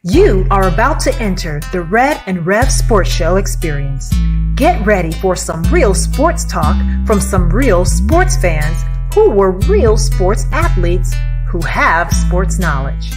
You are about to enter the Red and Rev Sports Show experience. Get ready for some real sports talk from some real sports fans who were real sports athletes who have sports knowledge.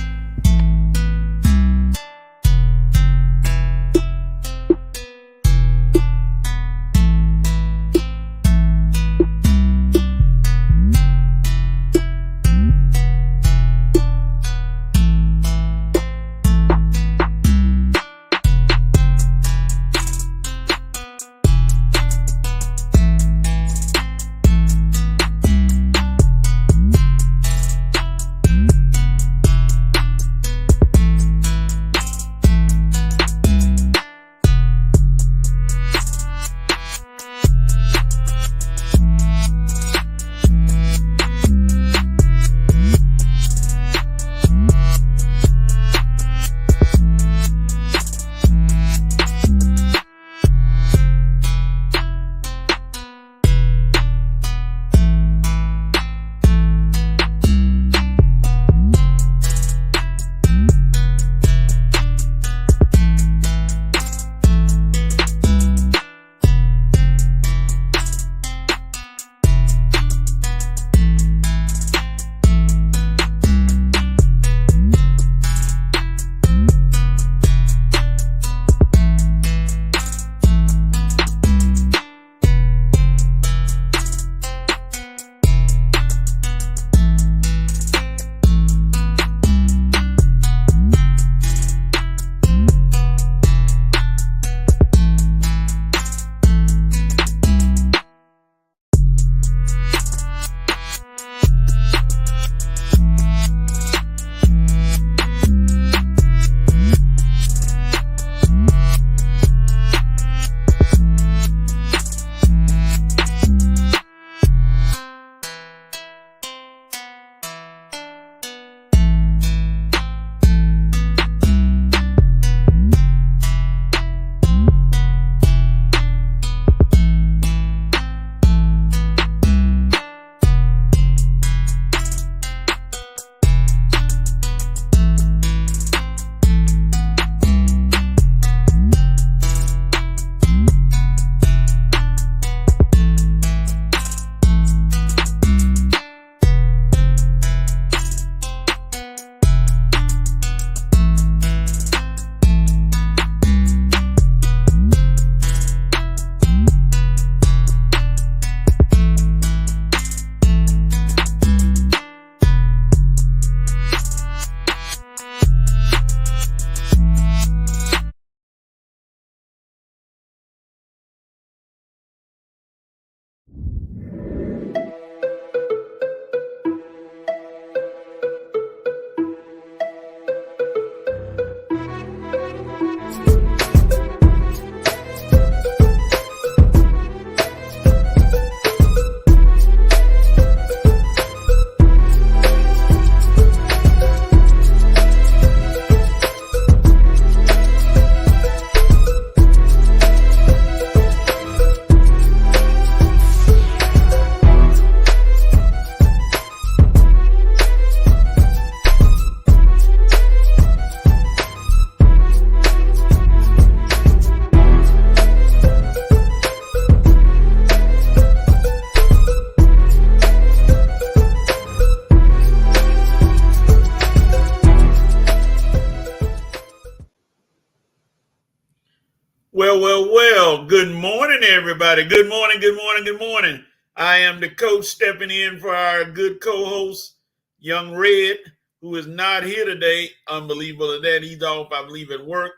Well. Good morning, everybody. Good morning. I am the coach stepping in for our good co-host, Young Red, who is not here today. Unbelievable at that. He's off, I believe, at work.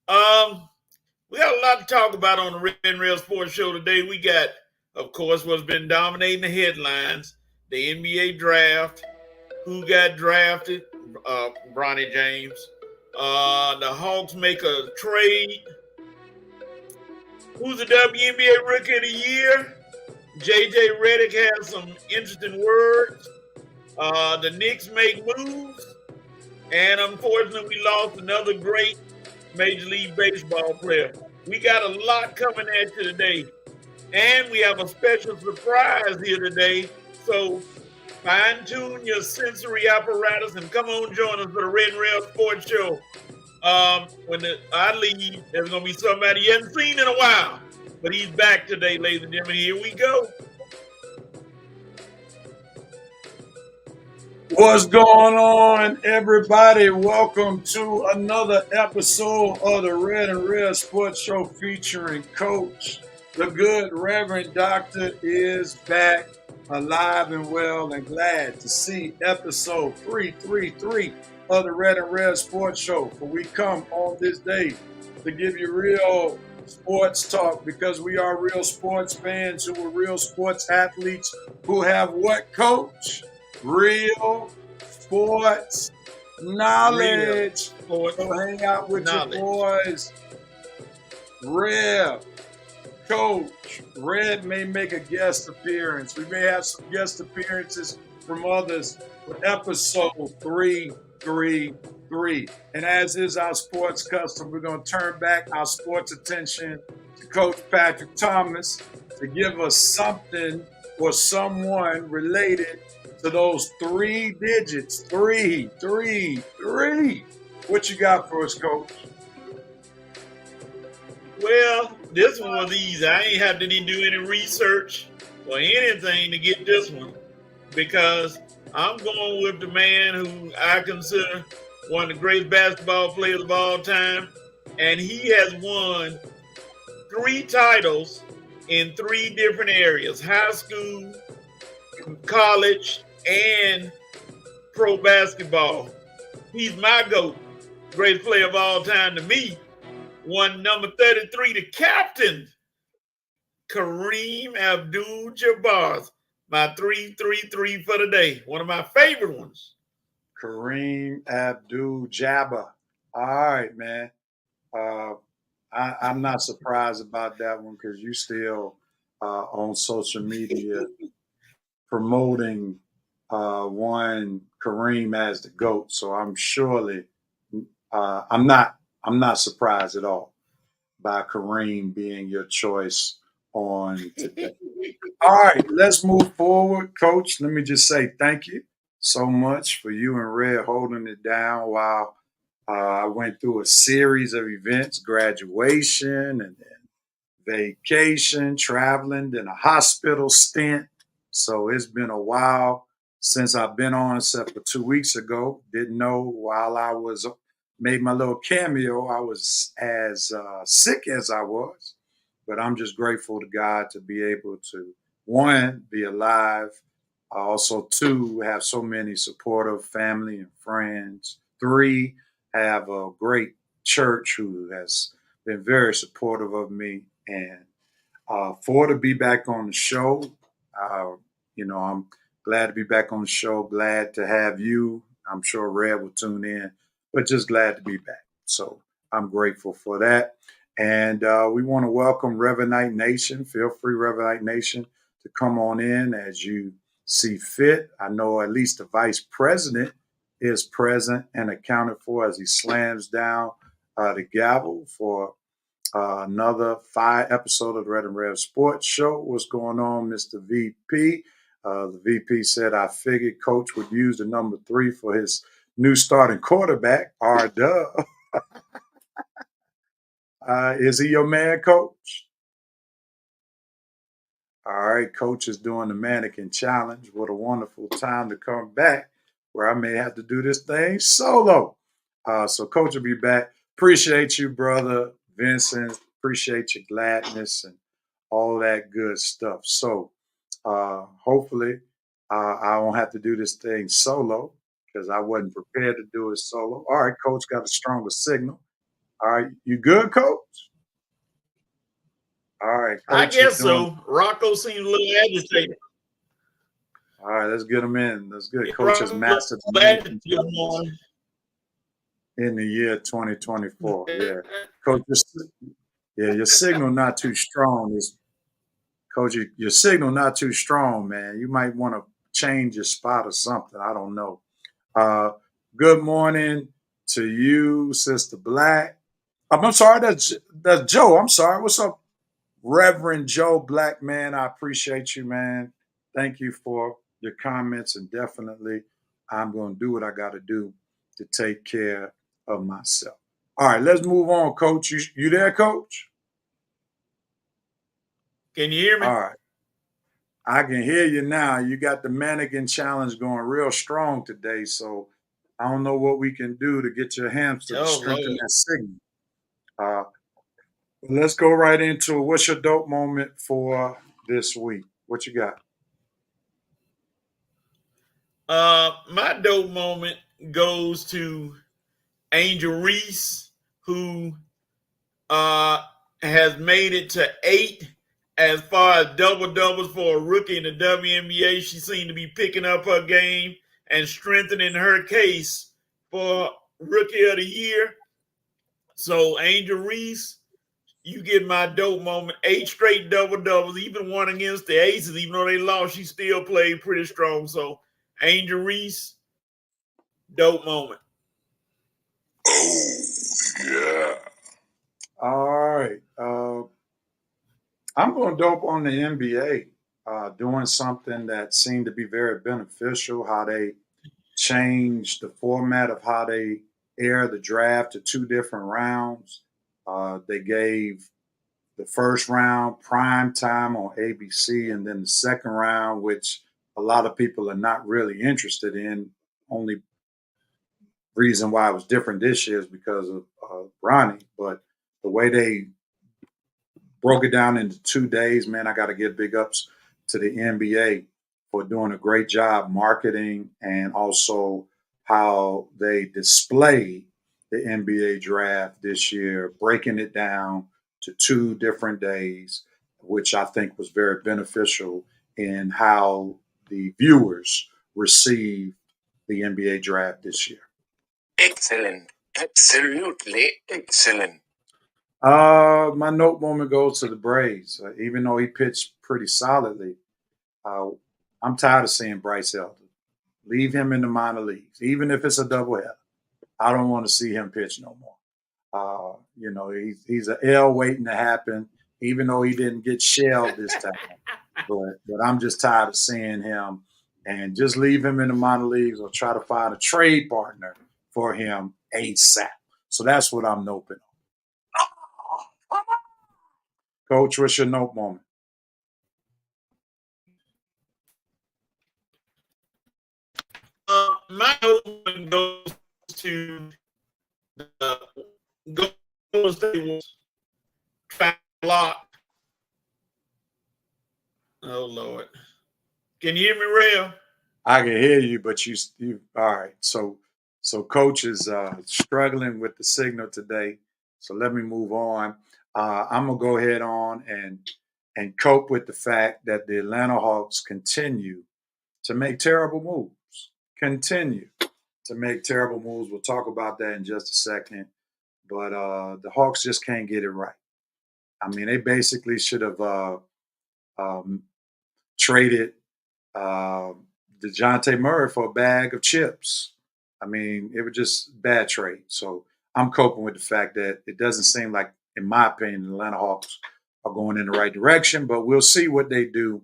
We got a lot to talk about on the Red and Rev Sports Show today. We got, of course, what's been dominating the headlines, the NBA draft, who got drafted, Bronny James. The Hawks make a trade. Who's the WNBA Rookie of the Year? JJ Redick has some interesting words. The Knicks make moves. And unfortunately, we lost another great Major League Baseball player. We got a lot coming at you today. And we have a special surprise here today. So fine-tune your sensory apparatus and come on join us for the Red and Rev Sports Show. When I leave, there's gonna be somebody you haven't seen in a while, but he's back today, ladies and gentlemen. Here we go. What's going on, everybody? Welcome to another episode of the Red and Red Sports Show featuring Coach. The good Reverend Doctor is back, alive and well, and glad to see episode 333 of the Red and Red Sports Show. For we come on this day to give you real sports talk because we are real sports fans who are real sports athletes who have what, Coach? Real sports knowledge. Sports So hang out with knowledge. your boys. Rev, Coach, Red may make a guest appearance. We may have some guest appearances from others for episode 333. And as is our sports custom, we're going to turn back our sports attention to Coach Patrick Thomas to give us something or someone related to those 3 digits. Three. What you got for us, Coach? Well, this one was easy. I ain't had to do any research or anything to get this one because I'm going with the man who I consider one of the greatest basketball players of all time, and he has won 3 titles in 3 different areas: high school, college, and pro basketball. He's my GOAT, greatest player of all time to me. Won number 33, the captain, Kareem Abdul-Jabbar. My 333 for the day. One of my favorite ones. Kareem Abdul-Jabbar. All right, man. I'm not surprised about that one because you still on social media promoting one Kareem as the GOAT. So I'm surely I'm not surprised at all by Kareem being your choice on today. All right, let's move forward, Coach. Let me just say thank you so much for you and Red holding it down while I went through a series of events, graduation and then vacation, traveling, then a hospital stint. So it's been a while since I've been on, except for 2 weeks ago. Didn't know while I was made my little cameo, I was as sick as I was. But I'm just grateful to God to be able to, 1, be alive. Also, 2, have so many supportive family and friends. 3, have a great church who has been very supportive of me. And 4, to be back on the show. I'm glad to be back on the show. Glad to have you. I'm sure Red will tune in, but just glad to be back. So I'm grateful for that. And we want to welcome Reverend Nation. Feel free, Reverend Nation, to come on in as you see fit. I know at least the vice president is present and accounted for as he slams down the gavel for another 5 episode of the Red and Red Sports Show. What's going on, Mr. VP? The VP said, I figured Coach would use the number 3 for his new starting quarterback, R-Dub. Is he your man, Coach? All right, Coach is doing the mannequin challenge. What a wonderful time to come back where I may have to do this thing solo. So Coach will be back. Appreciate you, brother Vincent. Appreciate your gladness and all that good stuff. So hopefully I won't have to do this thing solo because I wasn't prepared to do it solo. All right, Coach got a stronger signal. All right, you good, Coach? All right, Coach. I guess so. Rocco seems a little agitated. All right, let's get him in. That's good. Coach has mastered in the year 2024. Yeah, Coach. Your signal not too strong. Coach, your signal not too strong, man. You might want to change your spot or something. I don't know. Good morning to you, Sister Black. I'm sorry, that's Joe. I'm sorry. What's up, Reverend Joe Black, man? I appreciate you, man. Thank you for your comments, and definitely I'm going to do what I got to do to take care of myself. All right, let's move on, Coach. You there, Coach? Can you hear me? All right. I can hear you now. You got the mannequin challenge going real strong today, so I don't know what we can do to get your hamster to Oh, strengthen Lord. that signal. Let's go right into it. What's your dope moment for this week? What you got? My dope moment goes to Angel Reese, who has made it to 8 as far as double doubles for a rookie in the WNBA. She seemed to be picking up her game and strengthening her case for rookie of the year. So Angel Reese, you get my dope moment. 8 straight double doubles, even one against the Aces. Even though they lost, she still played pretty strong. So Angel Reese, dope moment. Oh, yeah. All right. I'm going to dope on the NBA, doing something that seemed to be very beneficial, how they changed the format of how they air the draft to 2 different rounds. They gave the first round prime time on ABC, and then the second round, which a lot of people are not really interested in. Only reason why it was different this year is because of Ronnie. But the way they broke it down into 2 days, man, I got to give big ups to the NBA for doing a great job marketing and also how they displayed the NBA draft this year, breaking it down to 2 different days, which I think was very beneficial in how the viewers received the NBA draft this year. Excellent. Absolutely excellent. My note moment goes to the Braves. Even though he pitched pretty solidly, I'm tired of seeing Bryce Elder. Leave him in the minor leagues, even if it's a doubleheader. I don't want to see him pitch no more. He's an L waiting to happen, even though he didn't get shelled this time. But I'm just tired of seeing him, and just leave him in the minor leagues or try to find a trade partner for him ASAP. So that's what I'm noping on. Coach, what's your note moment? My note moment goes to the Golden State Warriors. Lock. Oh Lord, can you hear me, Rail? I can hear you, but you all right. So coach is struggling with the signal today. So let me move on. I'm gonna go ahead on and cope with the fact that the Atlanta Hawks continue to make terrible moves. Continue to make terrible moves. We'll talk about that in just a second. But the Hawks just can't get it right. I mean, they basically should have traded DeJounte Murray for a bag of chips. I mean, it was just bad trade. So I'm coping with the fact that it doesn't seem like, in my opinion, the Atlanta Hawks are going in the right direction, but we'll see what they do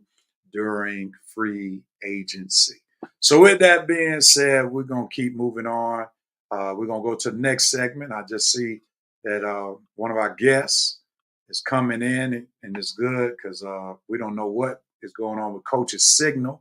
during free agency. So with that being said, we're going to keep moving on. We're going to go to the next segment. I just see that one of our guests is coming in, and it's good because we don't know what is going on with Coach's signal.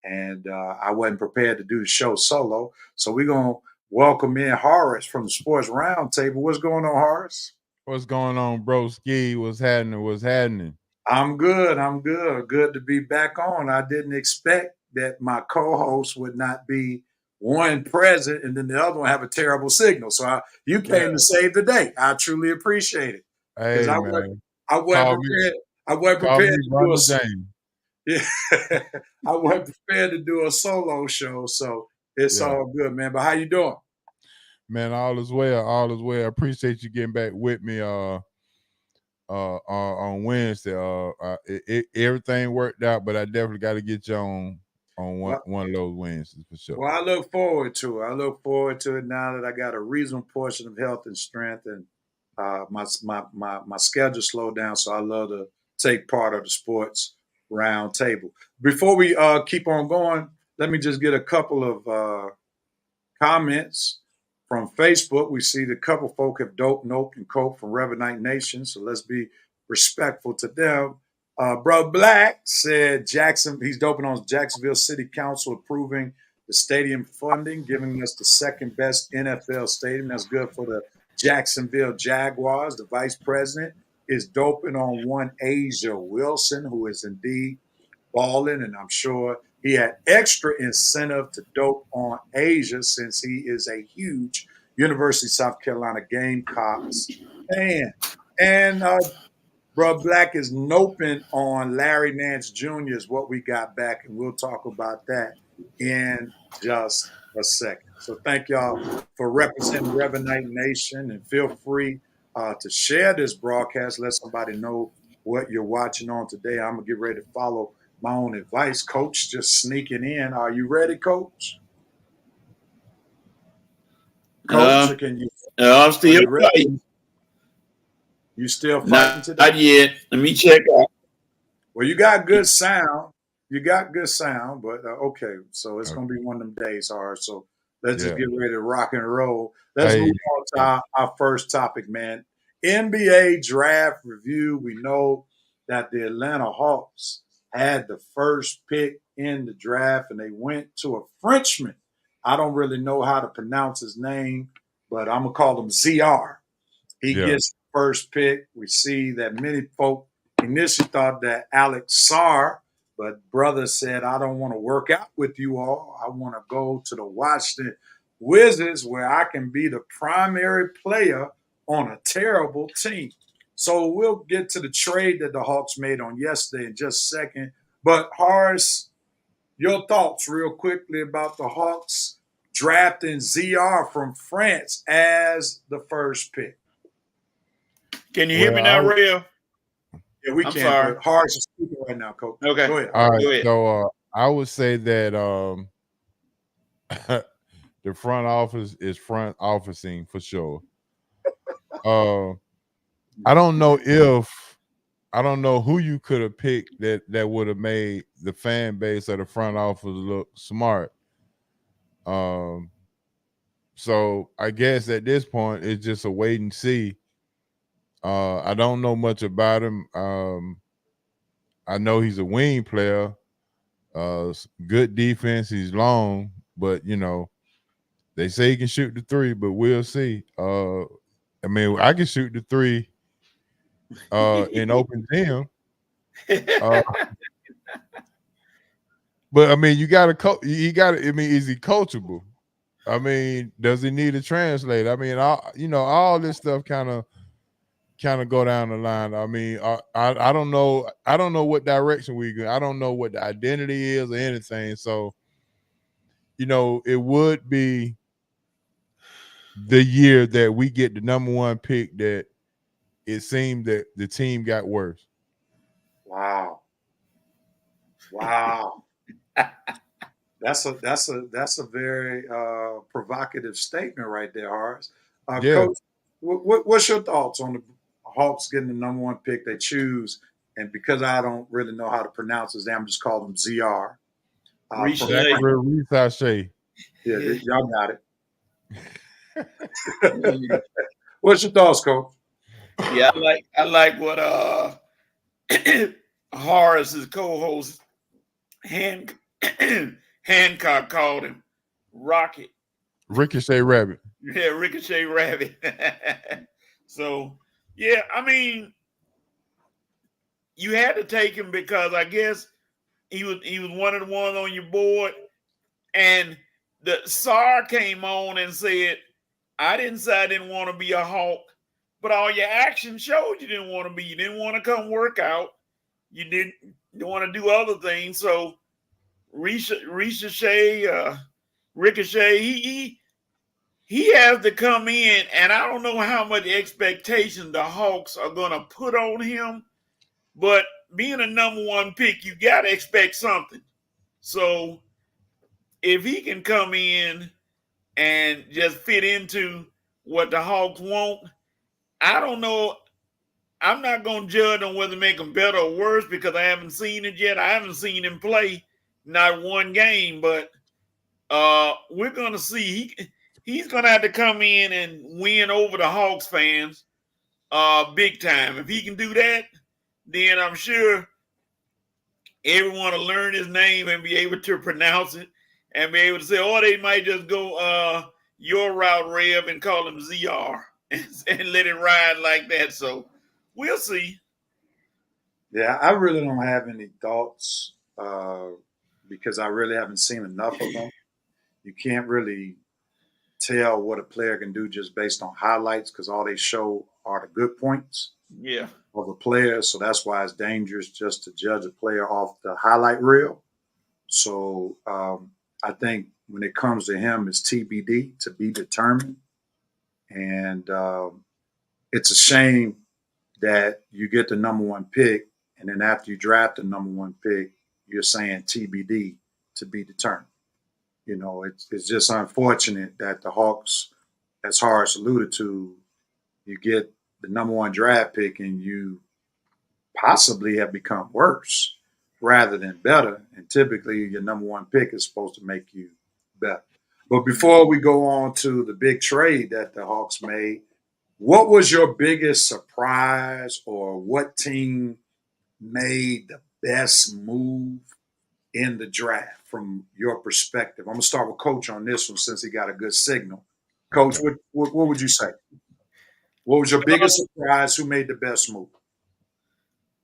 And I wasn't prepared to do the show solo. So we're going to welcome in Horace from the Sports Roundtable. What's going on, Horace? What's going on, bro? Ski, what's happening? I'm good. Good to be back on. I didn't expect that my co-host would not be one present and then the other one have a terrible signal. So you came to save the day. I truly appreciate it. Hey, I man. I wasn't prepared to do I wasn't prepared to do a solo show, so it's all good, man. But how you doing? Man, all is well. All is well. I appreciate you getting back with me on Wednesday. Everything worked out, but I definitely got to get you on one of those Wednesdays for sure. Well, I look forward to it. I look forward to it now that I got a reasonable portion of health and strength, and my schedule slowed down, so I love to take part of the sports round table. Before we keep on going, let me just get a couple of comments From Facebook, we see the couple folk have doped, noped, and coped from Revenite Nation, so let's be respectful to them. Bro Black said he's doping on Jacksonville City Council approving the stadium funding, giving us the second best NFL stadium. That's good for the Jacksonville Jaguars. The vice president is doping on one Asia Wilson, who is indeed balling, and I'm sure he had extra incentive to dope on Asia since he is a huge University of South Carolina Gamecocks fan. And Bro Black is noping on Larry Nance Jr. is what we got back, and we'll talk about that in just a second. So thank y'all for representing Revenite Nation, and feel free to share this broadcast. Let somebody know what you're watching on today. I'm going to get ready to follow my own advice. Coach just sneaking in. Are you ready, Coach? Coach, can you? I'm still fighting. You still fighting today? Not yet. Let me check out. Well, you got good sound. But okay. So it's going to be one of them days, hard. So let's just get ready to rock and roll. Let's move on to our first topic, man. NBA draft review. We know that the Atlanta Hawks had the first pick in the draft, and they went to a Frenchman. I don't really know how to pronounce his name, but I'm going to call him ZR. He gets the first pick. We see that many folk initially thought that Alex Sarr, but brother said, I don't want to work out with you all. I want to go to the Washington Wizards where I can be the primary player on a terrible team. So we'll get to the trade that the Hawks made on yesterday in just a second. But Horace, your thoughts real quickly about the Hawks drafting ZR from France as the first pick. Can you hear me now, Real? Yeah, we can. Sorry. Horace is speaking right now, Coach. Okay. Go ahead. All right. Go ahead. So I would say that the front office is front officing for sure. I don't know who you could have picked that would have made the fan base of the front office look smart. So I guess at this point it's just a wait and see. I don't know much about him. I know he's a wing player. Good defense. He's long, but they say he can shoot the three, but we'll see. I mean, I can shoot the three in open gym. But I mean, you got to I mean, is he coachable? I mean, does he need a translator? I mean, all this stuff kind of go down the line. I mean, I don't know. I don't know what direction we go. I don't know what the identity is or anything. So, it would be the year that we get the number one pick that it seemed that the team got worse. Wow. That's a very provocative statement right there, Horace. Coach, what's your thoughts on the Hawks getting the number one pick they choose? And because I don't really know how to pronounce his name, I'm just calling him ZR. Risache. Yeah, y'all got it. What's your thoughts, Coach? Yeah, I like what Horace's co-host Hancock called him Rocket. Ricochet Rabbit. Yeah, Ricochet Rabbit. So, yeah, I mean, you had to take him because I guess he was one of the ones on your board. And the Sarr came on and said, I didn't say I didn't want to be a Hawk, but all your action showed you didn't want to be. You didn't want to come work out. You didn't want to do other things. So Ricochet, he has to come in, and I don't know how much expectation the Hawks are going to put on him, but being a number one pick, you got to expect something. So if he can come in and just fit into what the Hawks want, I don't know. I'm not going to judge on whether to make him better or worse because I haven't seen it yet. I haven't seen him play not one game, but we're going to see. he's gonna have to come in and win over the Hawks fans big time. If he can do that, then I'm sure everyone will learn his name and be able to pronounce it and be able to say, or they might just go your route, Rev, and call him ZR and let it ride like that. So we'll see. Yeah, I really don't have any thoughts because I really haven't seen enough of them. You can't really tell what a player can do just based on highlights because all they show are the good points Yeah. of a player. So that's why it's dangerous just to judge a player off the highlight reel. So I think when it comes to him, it's TBD, to be determined. And it's a shame that you get the number one pick, and then after you draft the number one pick, you're saying TBD, to be determined. You know, it's just unfortunate that the Hawks, as Horace alluded to, you get the number one draft pick and you possibly have become worse rather than better. And typically your number one pick is supposed to make you better. But before we go on to the big trade that the Hawks made, what was your biggest surprise, or what team made the best move in the draft from your perspective? I'm going to start with Coach on this one since he got a good signal. Coach, what would you say? What was your biggest surprise? Who made the best move?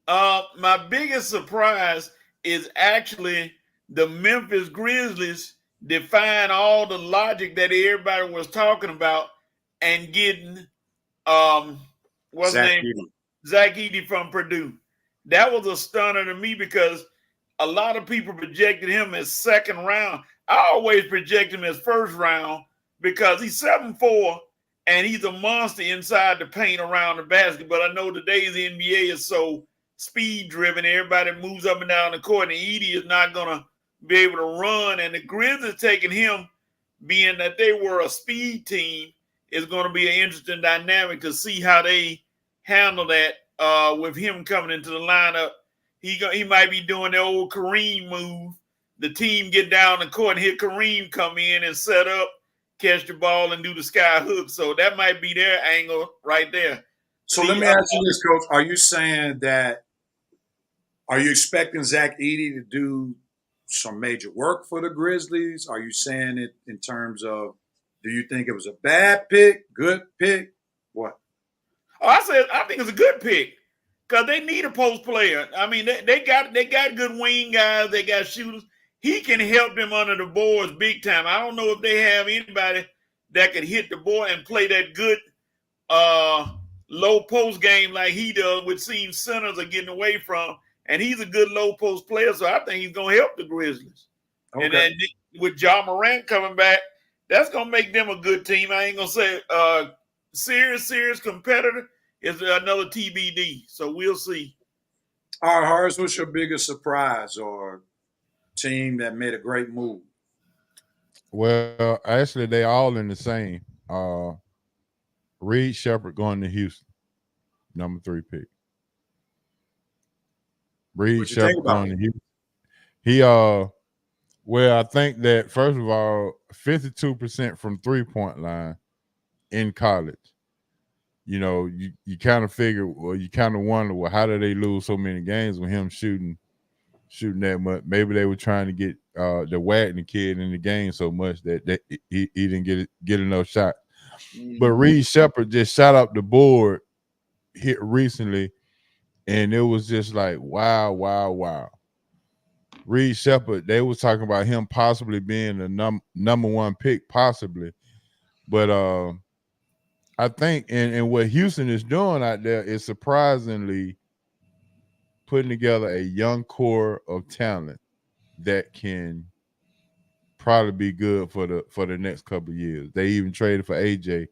My biggest surprise is actually the Memphis Grizzlies defying all the logic that everybody was talking about and getting what's his name? Zach Edey from Purdue. That was a stunner to me because a lot of people projected him as second round. I always project him as first round because he's 7'4" and he's a monster inside the paint around the basket. But I know today's NBA is so speed driven. Everybody moves up and down the court, and Edey is not going to be able to run. And the Grizzlies taking him, being that they were a speed team, is going to be an interesting dynamic to see how they handle that with him coming into the lineup. He might be doing the old Kareem move. The team get down the court and hit Kareem come in and set up, catch the ball, and do the sky hook. So that might be their angle right there. So let me ask you this, Coach. Are you saying that, are you expecting Zach Edey to do some major work for the Grizzlies? Are you saying it in terms of, do you think it was a bad pick, good pick? What? Oh, I think it's a good pick because they need a post player. I mean, they got good wing guys. They got shooters. He can help them under the boards big time. I don't know if they have anybody that can hit the board and play that good low post game like he does, which seems centers are getting away from. And he's a good low post player, so I think he's going to help the Grizzlies. Okay. And then with Ja Morant coming back, that's going to make them a good team. I ain't going to say serious competitor is another TBD. So we'll see. All right, Horace, what's your biggest surprise or team that made a great move? Well, actually, they all in the same. Reed Sheppard going to Houston, number 3 pick. Reed Sheppard going to Houston. He well, I think that first of all, 52% from 3-point line in college. You know, you kind of figure, well, you kind of wonder, well, how did they lose so many games with him shooting that much? Maybe they were trying to get the Wagner kid in the game so much that he didn't get enough shots. But Reed Sheppard just shot up the board here recently, and it was just like, wow. Reed Sheppard, they was talking about him possibly being the number 1 pick, possibly. But I think and what Houston is doing out there is surprisingly putting together a young core of talent that can probably be good for the next couple of years. They even traded for AJ.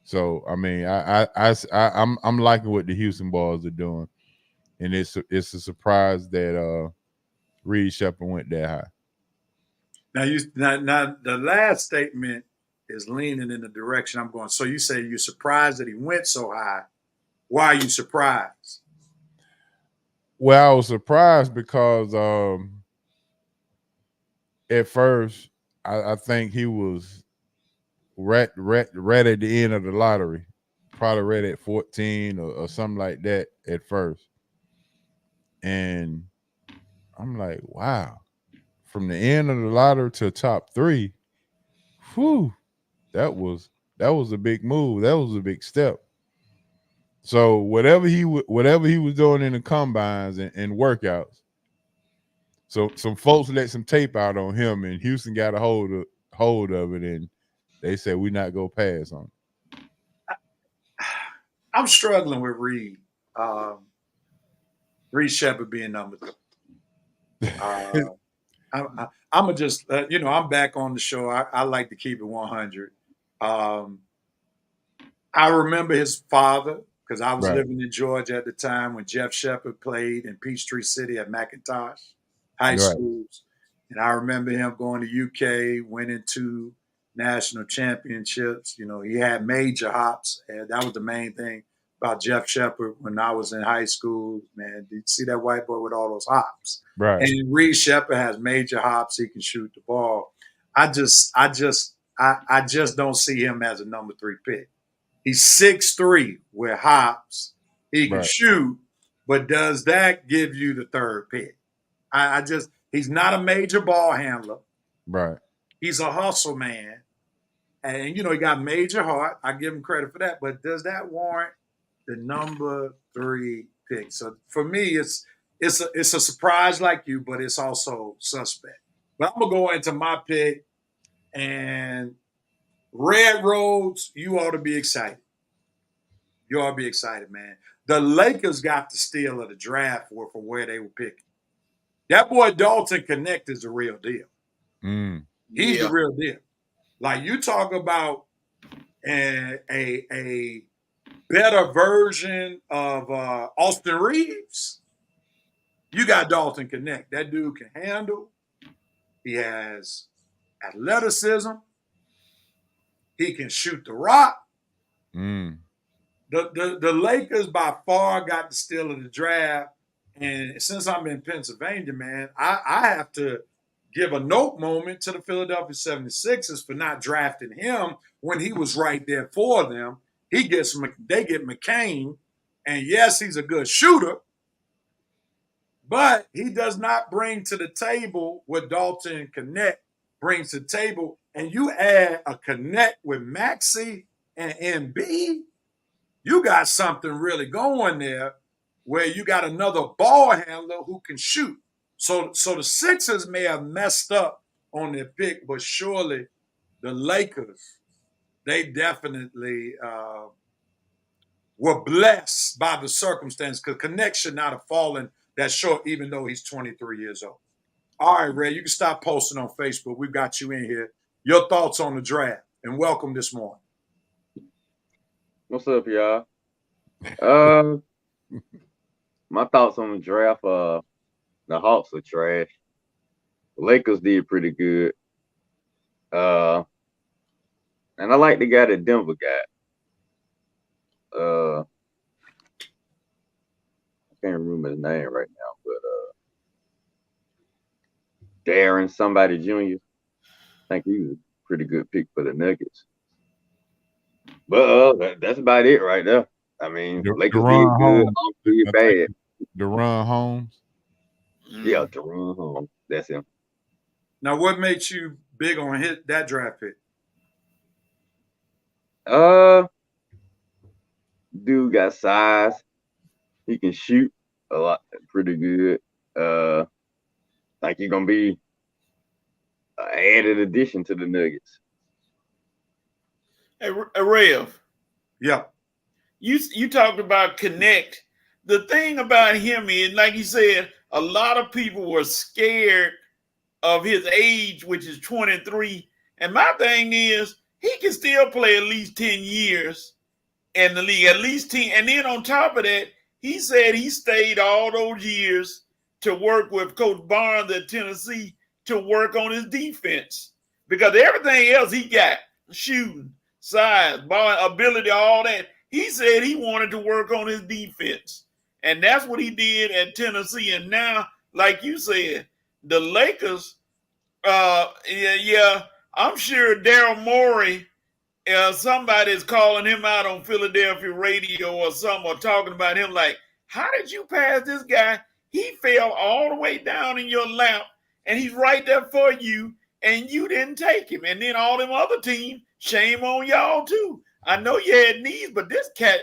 So I mean, I'm liking what the Houston Boys are doing, and it's a surprise that Reed Sheppard went that high. Now the last statement is leaning in the direction I'm going. So you say you're surprised that he went so high. Why are you surprised? Well, I was surprised because at first I think he was right at the end of the lottery, probably right at 14 or something like that at first. And I'm like, wow, from the end of the lottery to top 3, whew, that was a big move. That was a big step. So whatever he was doing in the combines and workouts, so some folks let some tape out on him, and Houston got a hold of it, and they said we not go pass on it. I'm struggling with Reed. Reed Shepard being number 3. I'm gonna just I'm back on the show. I like to keep it 100. I remember his father because I was Right. living in Georgia at the time when Jeff Shepard played in Peachtree City at McIntosh High Right. Schools, and I remember him going to UK, winning 2 national championships. You know, he had major hops, and that was the main thing about Jeff Shepard when I was in high school. Man, did you see that white boy with all those hops? Right. And Reed Shepard has major hops. He can shoot the ball. I just don't see him as a number 3 pick. He's 6'3" with hops. He can Right. shoot, but does that give you the 3rd pick? He's not a major ball handler. Right. He's a hustle man. And, he got major heart. I give him credit for that. But does that warrant the number 3 pick? So for me, it's a surprise like you, but it's also suspect. But I'm going to go into my pick. And Red Rhodes, you ought to be excited. You ought to be excited, man. The Lakers got the steal of the draft for where they were picking. That boy Dalton Connect is the real deal. He's the real deal. Like, you talk about a better version of Austin Reeves, you got Dalton Connect. That dude can handle. He has athleticism. He can shoot the rock. The Lakers by far got the steal of the draft. And since I'm in Pennsylvania, man, I have to give a note moment to the Philadelphia 76ers for not drafting him when he was right there for them. They get McCain, and yes, he's a good shooter, but he does not bring to the table what Dalton Connect brings to the table. And you add a Connect with Maxey and Embiid, you got something really going there where you got another ball handler who can shoot. So the Sixers may have messed up on their pick, but surely the Lakers, they definitely were blessed by the circumstance because Connect should not have fallen that short, even though he's 23 years old. All right, Ray, you can stop posting on Facebook. We've got you in here. Your thoughts on the draft, and welcome this morning. What's up, y'all? My thoughts on the draft, the Hawks are trash. The Lakers did pretty good. And I like the guy that Denver got. I can't remember his name right now, but Darren somebody Jr. I think he was a pretty good pick for the Nuggets. But that's about it right there. I mean, Lakers did good, did bad. DeRon Holmes. Yeah, DeRon Holmes. That's him. Now, what makes you big on that draft pick? Dude got size. He can shoot a lot, pretty good. Think he's gonna be an added addition to the Nuggets. Hey, Rev. Yeah. You talked about Connect. The thing about him is, like you said, a lot of people were scared of his age, which is 23. And my thing is, he can still play at least 10 years in the league, at least 10. And then on top of that, he said he stayed all those years to work with Coach Barnes at Tennessee to work on his defense. Because everything else he got, shooting, size, ball, ability, all that, he said he wanted to work on his defense. And that's what he did at Tennessee. And now, like you said, the Lakers, I'm sure Daryl Morey somebody's calling him out on Philadelphia radio or something, or talking about him like, how did you pass this guy? He fell all the way down in your lap, and he's right there for you, and you didn't take him. And then all them other teams, shame on y'all too. I know you had knees, but this cat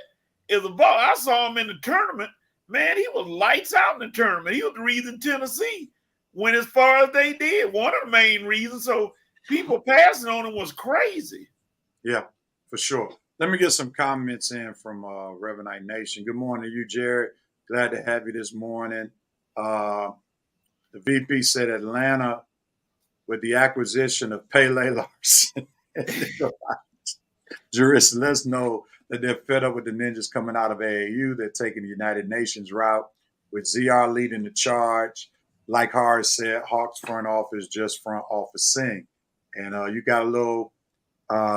is a ball. I saw him in the tournament. Man, he was lights out in the tournament. He was the reason Tennessee went as far as they did. One of the main reasons. So people passing on him was crazy. Yeah, for sure. Let me get some comments in from Revenite Nation. Good morning to you, Jared. Glad to have you this morning. The VP said Atlanta with the acquisition of Pele Larson. Jurists, let's know that they're fed up with the ninjas coming out of AAU. They're taking the United Nations route with ZR leading the charge. Like Horace said, Hawks front office, just front officing. And you got a little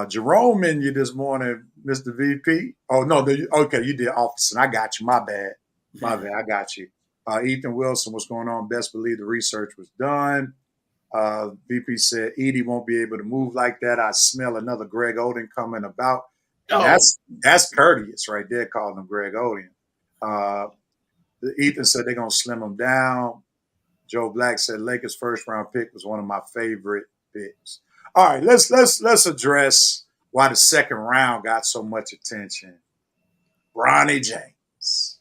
Jerome in you this morning, Mr. VP. Oh, no, okay, you did officing. I got you. My bad. I got you. Ethan Wilson, what's going on? Best believe the research was done. VP said Edie won't be able to move like that. I smell another Greg Oden coming about. Oh. That's courteous right there, calling him Greg Oden. Ethan said they're gonna slim him down. Joe Black said Lakers first round pick was one of my favorite picks. All right, let's address why the second round got so much attention. Bronny James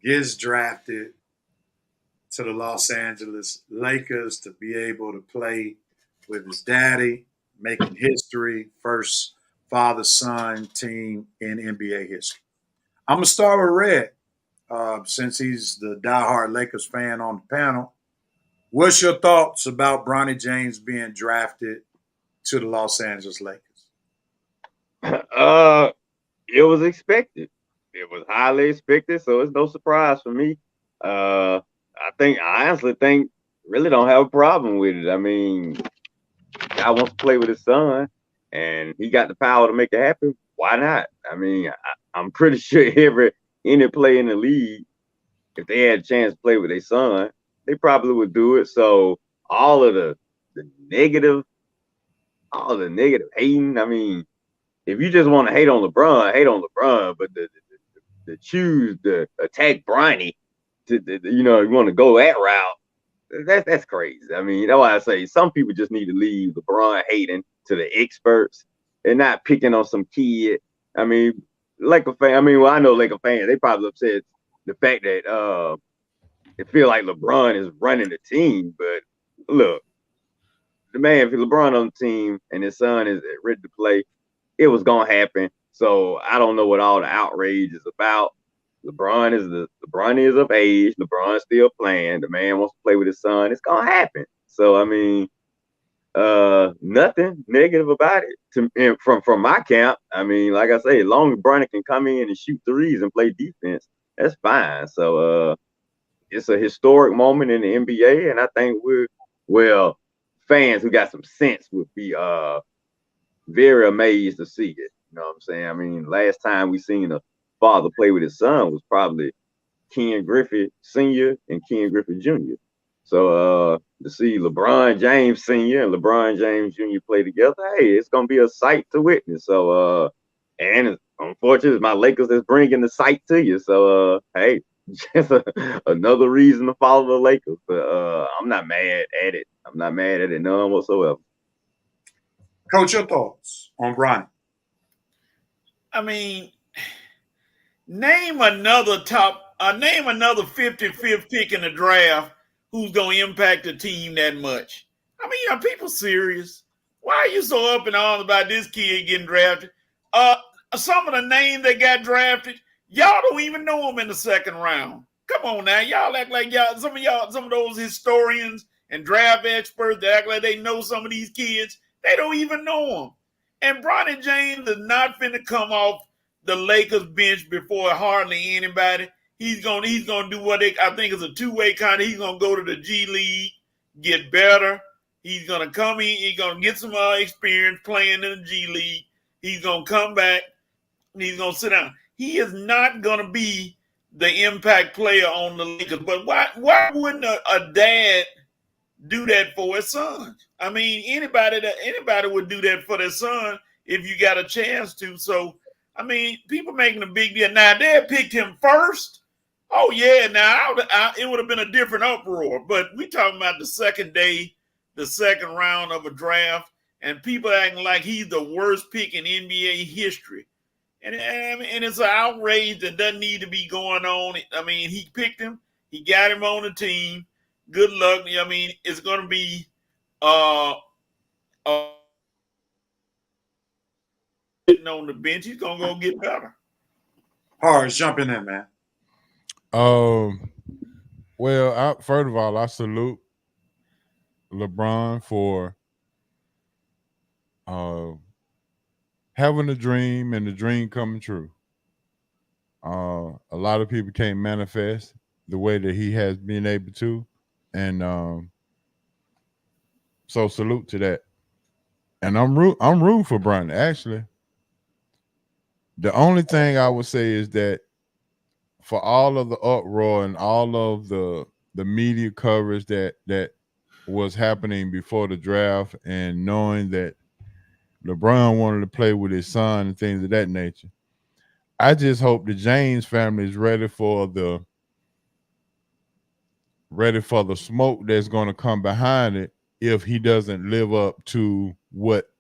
gets drafted to the Los Angeles Lakers to be able to play with his daddy, making history, first father-son team in NBA history. I'm going to start with Red, since he's the diehard Lakers fan on the panel. What's your thoughts about Bronny James being drafted to the Los Angeles Lakers? It was expected. It was highly expected, so it's no surprise for me. I honestly think really don't have a problem with it. I mean, guy wants to play with his son, and he got the power to make it happen. Why not? I mean, I'm pretty sure any player in the league, if they had a chance to play with their son, they probably would do it. So all of the negative hating. I mean, if you just want to hate on LeBron, but the choose to attack Bronny, you want to go that route, that's crazy. I mean, that's why I say some people just need to leave LeBron hating to the experts and not picking on some kid. I mean, Laker fan. I mean, well, I know Laker fans. They probably upset the fact that they feel like LeBron is running the team. But look, the man, if LeBron on the team and his son is ready to play, it was gonna happen. So I don't know what all the outrage is about. LeBron is of age. LeBron's still playing. The man wants to play with his son. It's gonna happen. So I mean, nothing negative about it from my camp. I mean, like I say, as long as Bronny can come in and shoot threes and play defense, that's fine. So it's a historic moment in the NBA, and I think fans who got some sense would be very amazed to see it. You know what I'm saying? I mean, last time we seen a father play with his son was probably Ken Griffey Sr. and Ken Griffey Jr. So to see LeBron James Sr. and LeBron James Jr. play together, hey, it's gonna be a sight to witness. So and unfortunately, it's my Lakers that's bringing the sight to you. So hey, just another reason to follow the Lakers. But I'm not mad at it. I'm not mad at it none whatsoever. Coach, your thoughts on Bronny? I mean, name another 55th pick in the draft who's going to impact the team that much. I mean, are people serious? Why are you so up and on about this kid getting drafted? Some of the names that got drafted, y'all don't even know them in the second round. Come on now. Y'all act like some of those historians and draft experts that act like they know some of these kids. They don't even know them. And Bronny James is not finna come off the Lakers bench before hardly anybody. He's gonna do what I think is a two-way kind of. He's gonna go to the G League, get better. He's gonna come in. He's gonna get some experience playing in the G League. He's gonna come back. And he's gonna sit down. He is not gonna be the impact player on the Lakers. But why wouldn't a dad do that for his son? I mean, anybody would do that for their son if you got a chance to. So, I mean, people making a big deal. Now, they had picked him first. Oh, yeah. Now, it would have been a different uproar. But we talking about the second day, the second round of a draft, and people acting like he's the worst pick in NBA history. And it's an outrage that doesn't need to be going on. I mean, he picked him. He got him on the team. Good luck. I mean, it's going to be sitting on the bench. He's going to go get better. Horace, jump in there, man. Well, first of all, I salute LeBron for having a dream and the dream coming true. A lot of people can't manifest the way that he has been able to, and so salute to that. And I'm rooting for Bronny. Actually, the only thing I would say is that for all of the uproar and all of the media coverage that was happening before the draft, and knowing that LeBron wanted to play with his son and things of that nature, I just hope the James family is ready for the smoke that's going to come behind it if he doesn't live up to what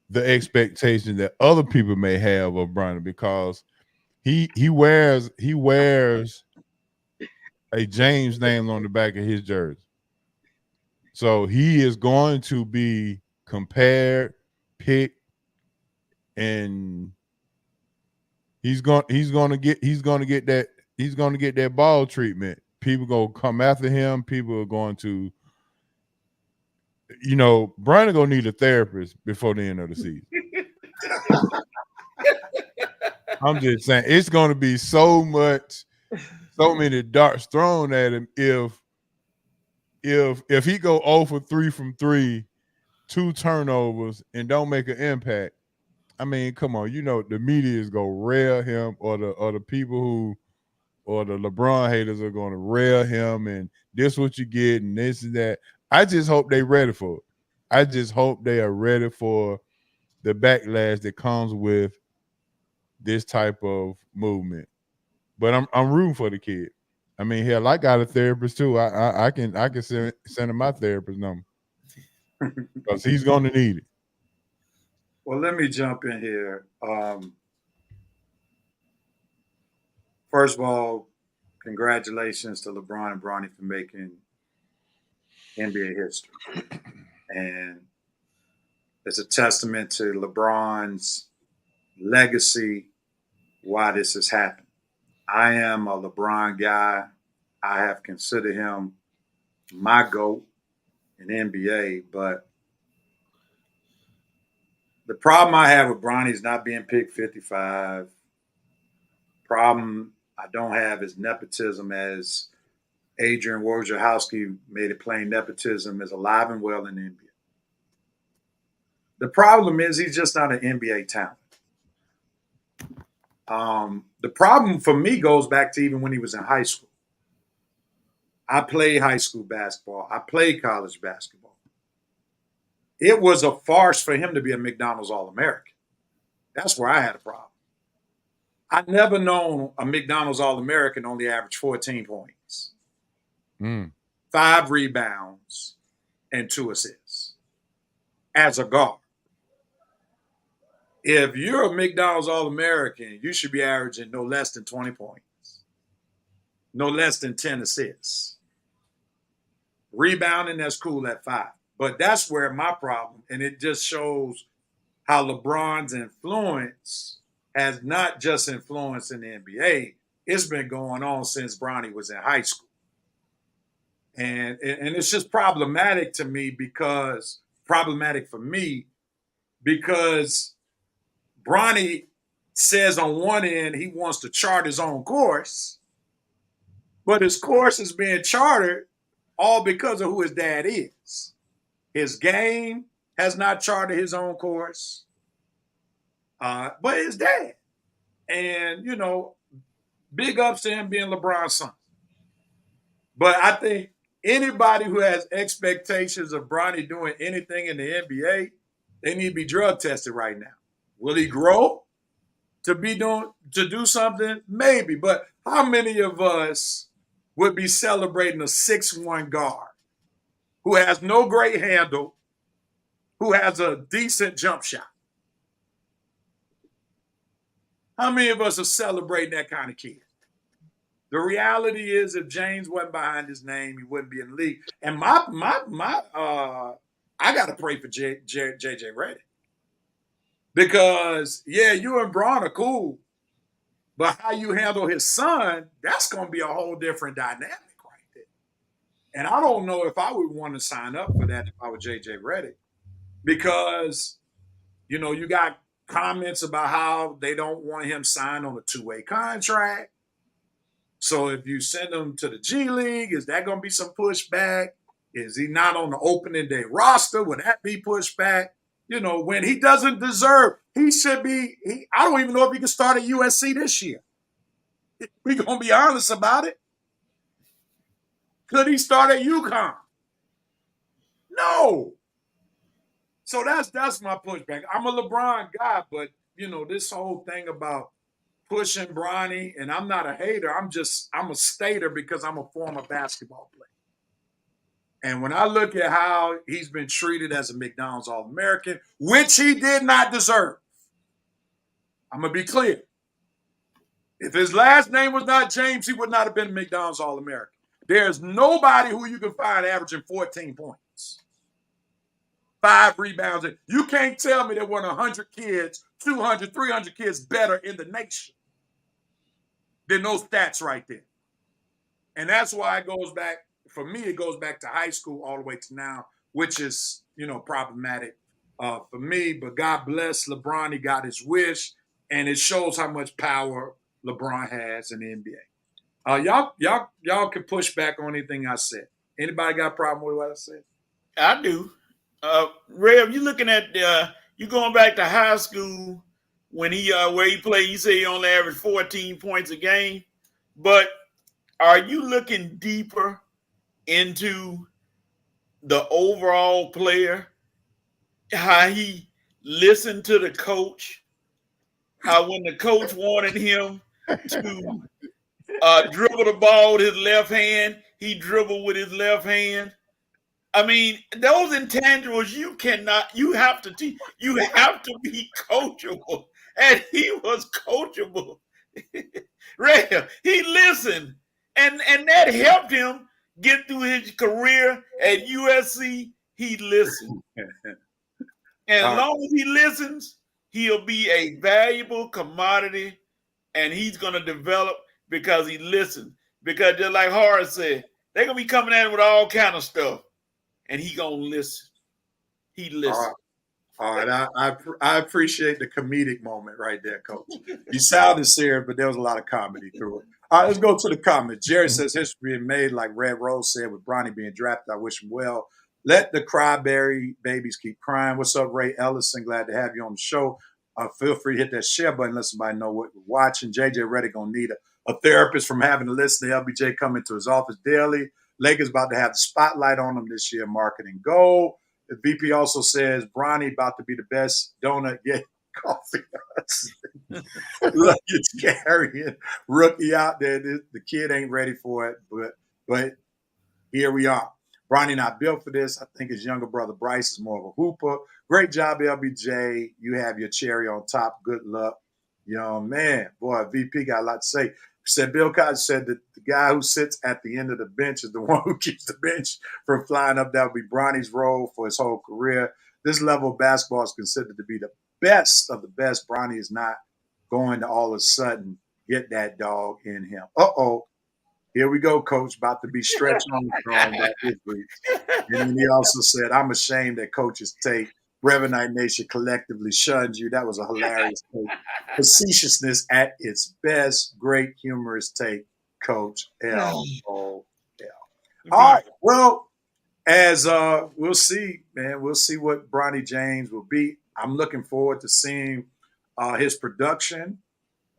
the expectation that other people may have of Bronny, because he wears a James name on the back of his jersey. So he is going to be compared, picked, and he's going to get that ball treatment. People gonna come after him. People are going to, Bronny gonna need a therapist before the end of the season. I'm just saying, it's gonna be so many darts thrown at him if he go 0 for 3 from 3, 2 turnovers, and don't make an impact. I mean, come on, the media is gonna rail him, or the people or the LeBron haters are gonna rail him, and this what you get, and this and that. I just hope they ready for it. I just hope they are ready for the backlash that comes with this type of movement. But I'm rooting for the kid. I mean, hell, I got a therapist too. I can send him my therapist number because he's going to need it. Well, let me jump in here. First of all, congratulations to LeBron and Bronny for making NBA history. And it's a testament to LeBron's legacy, why this has happened. I am a LeBron guy. I have considered him my GOAT in NBA, but the problem I have with Bronny is not being picked 55. Problem I don't have is nepotism, as Adrian Wojciechowski made it plain. Nepotism is alive and well in the NBA. The problem is he's just not an NBA talent. The problem for me goes back to even when he was in high school. I played high school basketball. I played college basketball. It was a farce for him to be a McDonald's All-American. That's where I had a problem. I never known a McDonald's All-American only averaged 14 points, 5 rebounds, and 2 assists as a guard. If you're a McDonald's All-American, you should be averaging no less than 20 points, no less than 10 assists. Rebounding, that's cool at 5. But that's where my problem, and it just shows how LeBron's influence has not just influenced in the NBA. It's been going on since Bronny was in high school. And it's just problematic for me because Bronny says on one end he wants to chart his own course, but his course is being chartered all because of who his dad is. His game has not charted his own course, but his dad. And, big ups to him being LeBron's son. But I think anybody who has expectations of Bronny doing anything in the NBA They need to be drug tested right now. Will he grow to do something? Maybe. But how many of us would be celebrating a 6'1" guard who has no great handle, who has a decent jump shot? How many of us are celebrating that kind of kid? The reality is, if James wasn't behind his name, he wouldn't be in the league. And I got to pray for JJ Redick. Because, yeah, you and Braun are cool, but how you handle his son, that's going to be a whole different dynamic right there. And I don't know if I would want to sign up for that if I were JJ Redick. Because, you got comments about how they don't want him signed on a 2-way contract. So if you send him to the G League, is that going to be some pushback? Is he not on the opening day roster? Would that be pushback? When he doesn't deserve, he should be. I don't even know if he can start at USC this year. We're going to be honest about it. Could he start at UConn? No. So that's my pushback. I'm a LeBron guy, but, this whole thing about pushing Bronny, and I'm not a hater. I'm a stater because I'm a former basketball player. And when I look at how he's been treated as a McDonald's All-American, which he did not deserve, I'm going to be clear. If his last name was not James, he would not have been a McDonald's All-American. There's nobody who you can find averaging 14 points, 5 rebounds. You can't tell me there weren't 100 kids, 200, 300 kids better in the nation than those stats right there. And that's why it goes back. For me, it goes back to high school all the way to now, which is, problematic for me. But God bless LeBron. He got his wish, and it shows how much power LeBron has in the NBA. Y'all can push back on anything I said. Anybody got a problem with what I said? I do. Rev, you looking at you going back to high school when where he played. You say he only averaged 14 points a game, but are you looking deeper into the overall player, how he listened to the coach, how when the coach wanted him to dribble the ball with his left hand, he dribbled with his left hand? I mean, those intangibles you have to teach. You have to be coachable. And he was coachable. Right. He listened. And that helped him get through his career at USC. He listened. And as long as he listens, he'll be a valuable commodity, and he's going to develop because he listened. Because just like Horace said, they're going to be coming at him with all kind of stuff, and he going to listen. He listened. All right. I appreciate the comedic moment right there, Coach. You sounded serious, but there was a lot of comedy through it. All right, let's go to the comments. Jerry says history being made, like Red Rose said, with Bronny being drafted. I wish him well. Let the cryberry babies keep crying. What's up, Ray Ellison? Glad to have you on the show. Feel free to hit that share button. Let somebody know what you're watching. JJ Redick going to need a therapist from having to listen to LBJ come into his office daily. Lakers about to have the spotlight on them this year, marketing goal. The VP also says Bronny about to be the best donut get coffee. Look, it's carrying rookie out there. The kid ain't ready for it, but here we are. Bronny not built for this. I think his younger brother Bryce is more of a hooper. Great job, LBJ. You have your cherry on top. Good luck, young man. Boy, VP got a lot to say. Said Bill Cosby said that the guy who sits at the end of the bench is the one who keeps the bench from flying up. That would be Bronny's role for his whole career. This level of basketball is considered to be the best of the best. Bronny is not going to all of a sudden get that dog in him. Uh-oh. Here we go, Coach, about to be stretched on the throne. That is brief. And then he also said, I'm ashamed that coaches take Revenite Nation collectively shuns you. That was a hilarious take. Facetiousness at its best. Great humorous take, Coach LOL. All right. Well, as we'll see, man. We'll see what Bronny James will be. I'm looking forward to seeing his production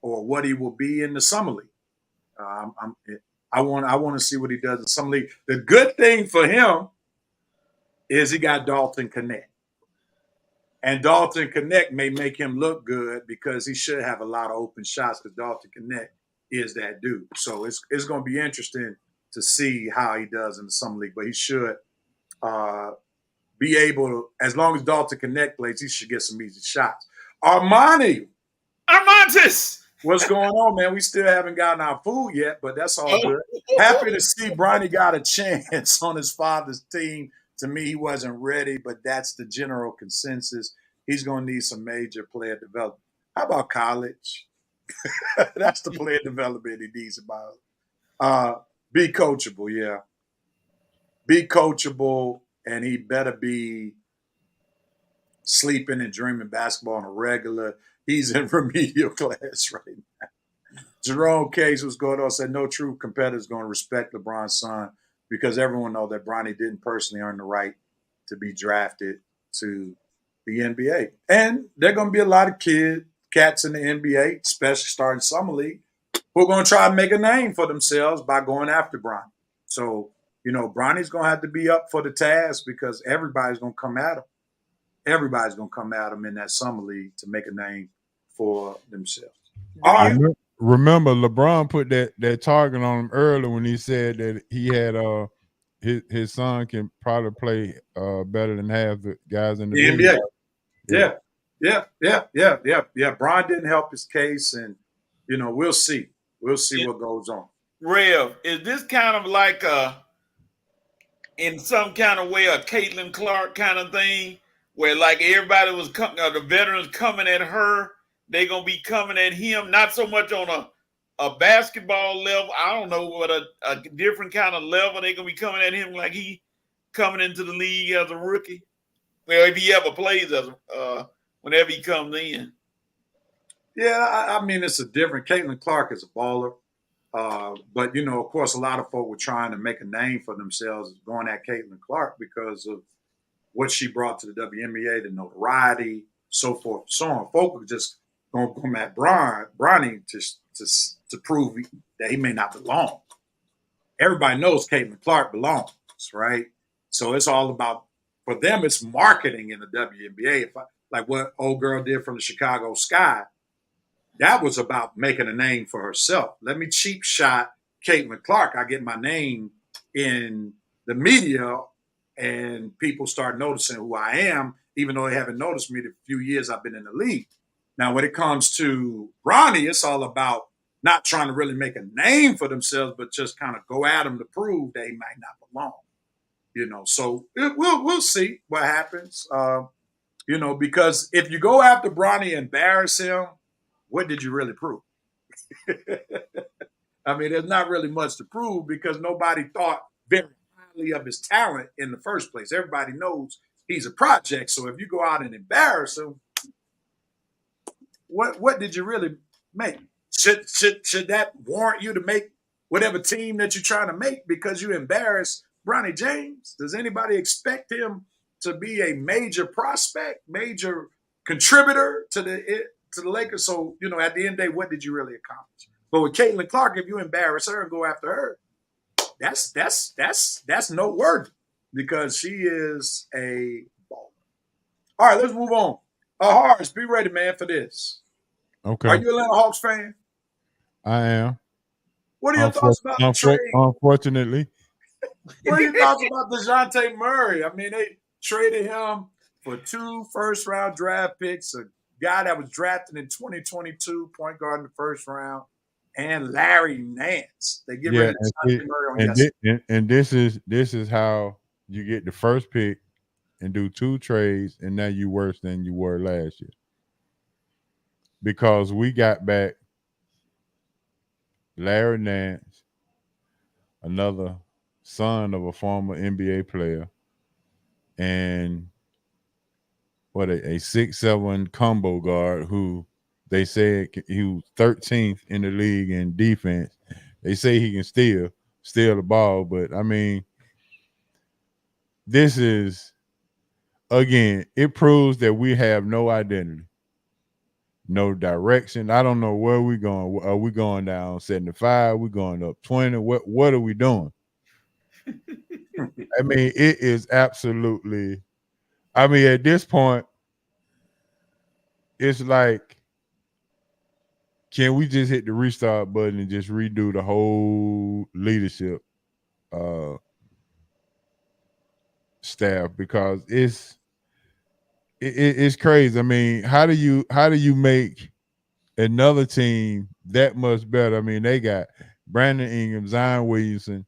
or what he will be in the summer league. I want to see what he does in summer league. The good thing for him is he got Dalton Connect. And Dalton Connect may make him look good because he should have a lot of open shots because Dalton Connect is that dude. So it's going to be interesting to see how he does in the summer league. But he should be able to, as long as Dalton Connect plays, he should get some easy shots. Armantes, what's going on, man? We still haven't gotten our food yet, but that's all good. Happy to see Bronny got a chance on his father's team. To me, he wasn't ready, but that's the general consensus. He's going to need some major player development. How about college? That's the player development he needs about. Be coachable, yeah. Be coachable, and he better be sleeping and dreaming basketball on a regular. He's in remedial class right now. Jerome Case was going on, said no true competitor is going to respect LeBron's son because everyone knows that Bronny didn't personally earn the right to be drafted to the NBA. And there are going to be a lot of cats in the NBA, especially starting summer league, who are going to try to make a name for themselves by going after Bronny. So, Bronny's going to have to be up for the task because everybody's going to come at him. Everybody's going to come at him in that summer league to make a name for themselves. All right. Remember, LeBron put that target on him earlier when he said that he had his son can probably play better than half the guys in the NBA. Yeah. Yeah. Bron didn't help his case, and we'll see. We'll see what goes on. Rev, is this kind of like in some kind of way, a Caitlin Clark kind of thing, where like everybody was the veterans coming at her, they gonna be coming at him, not so much on a basketball level. I don't know what a different kind of level they gonna be coming at him, like he coming into the league as a rookie. Well, if he ever plays as whenever he comes in. Yeah, I mean it's a different. Caitlin Clark is a baller, but of course, a lot of folk were trying to make a name for themselves going at Caitlin Clark because of what she brought to the WNBA, the notoriety, so forth, so on. Folk were just going to come at Bronny to prove that he may not belong. Everybody knows Caitlin Clark belongs, right? So it's all about, for them, it's marketing in the WNBA. Like what old girl did from the Chicago Sky, that was about making a name for herself. Let me cheap shot Caitlin Clark. I get my name in the media and people start noticing who I am, even though they haven't noticed me the few years I've been in the league. Now, when it comes to Bronny, it's all about not trying to really make a name for themselves, but just kind of go at him to prove that he might not belong. So we'll see what happens. Because if you go after Bronny and embarrass him, what did you really prove? I mean, there's not really much to prove because nobody thought very highly of his talent in the first place. Everybody knows he's a project. So if you go out and embarrass him, what did you really make? Should that warrant you to make whatever team that you're trying to make because you embarrass Bronny James? Does anybody expect him to be a major prospect, major contributor to the Lakers? So, at the end of the day, what did you really accomplish? But with Caitlin Clark, if you embarrass her and go after her, that's noteworthy because she is a baller. All right, let's move on. Horace, be ready, man, for this. Okay. Are you an Atlanta Hawks fan? I am. What are your thoughts about the trade? Unfortunately. What are your thoughts about DeJounte Murray? I mean, they traded him for 2 first-round draft picks, a guy that was drafted in 2022, point guard in the first round, and Larry Nance. They get rid of DeJounte Murray on yesterday. And this is how you get the first pick and do 2 trades, and now you worse than you were last year. Because we got back Larry Nance, another son of a former NBA player, and a 6'7" combo guard who they said he was 13th in the league in defense. They say he can steal the ball, but I mean, this is, again, it proves that we have no identity, no direction. I don't know where we're going. Are we going down 75? We're going up 20? What are we doing? I mean, it is absolutely, at this point, it's like, can we just hit the restart button and just redo the whole leadership staff? Because it's crazy. I mean, how do you make another team that much better? I mean, they got Brandon Ingram, Zion Williamson,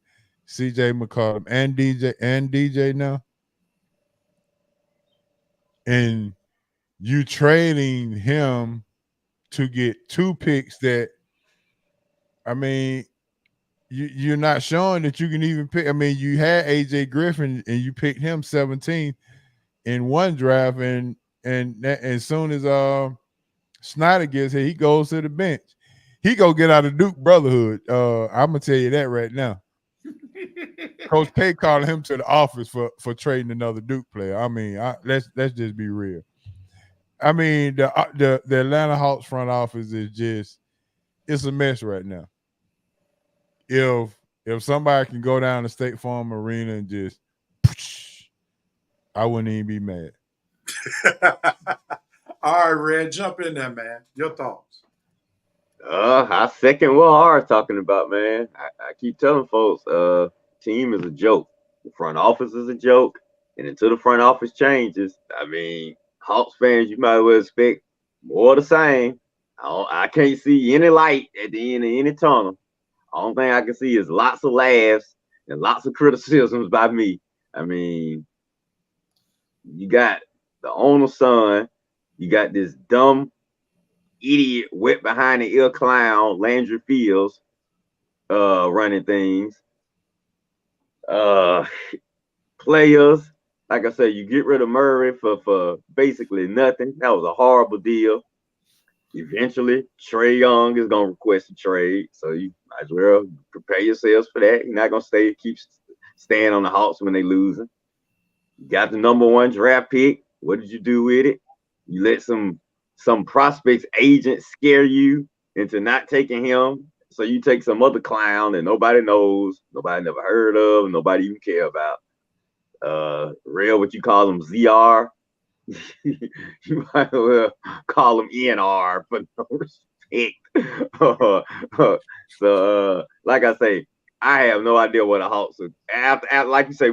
CJ McCollum, and DJ now. And you trading him to get 2 picks that, I mean, you're not showing that you can even pick. I mean, you had AJ Griffin and you picked him 17th in one draft, and as soon as Snyder gets here, he goes to the bench. He go get out of Duke Brotherhood. I'm gonna tell you that right now. Coach K called him to the office for trading another Duke player. I mean, let's just be real. I mean, the Atlanta Hawks front office is it's a mess right now. If somebody can go down to State Farm Arena and just, I wouldn't even be mad. All right, Red, jump in there, man. Your thoughts? I second what Har's talking about, man. I keep telling folks, team is a joke. The front office is a joke. And until the front office changes, I mean, Hawks fans, you might as well expect more of the same. I can't see any light at the end of any tunnel. Only thing I can see is lots of laughs and lots of criticisms by me. I mean, you got the owner's son, you got this dumb idiot wet behind the ear clown, Landry Fields, running things. Players, like I said, you get rid of Murray for basically nothing. That was a horrible deal. Eventually, Trae Young is gonna request a trade, so you might as well prepare yourselves for that. You're not gonna keep staying on the Hawks when they losing. You got the #1 draft pick. What did you do with it? You let some prospects agent scare you into not taking him, so you take some other clown that nobody knows, nobody never heard of, nobody even care about. Real, what you call him, ZR. You might as well call him NR for no respect. So, like I say, I have no idea what the Hawks are. After, like you say,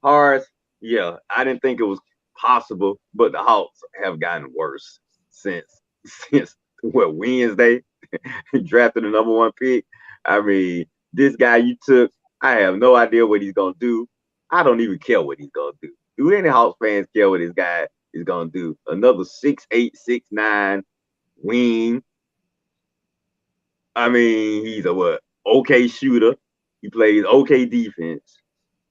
Hars, yeah, I didn't think it was possible, but the Hawks have gotten worse since Wednesday drafted the #1 pick. I mean, this guy you took, I have no idea what he's gonna do. I don't even care what he's gonna do. Do any Hawks fans care what this guy is gonna do? Another 6'8", 6'9" wing. I mean, he's a okay shooter. He plays okay defense.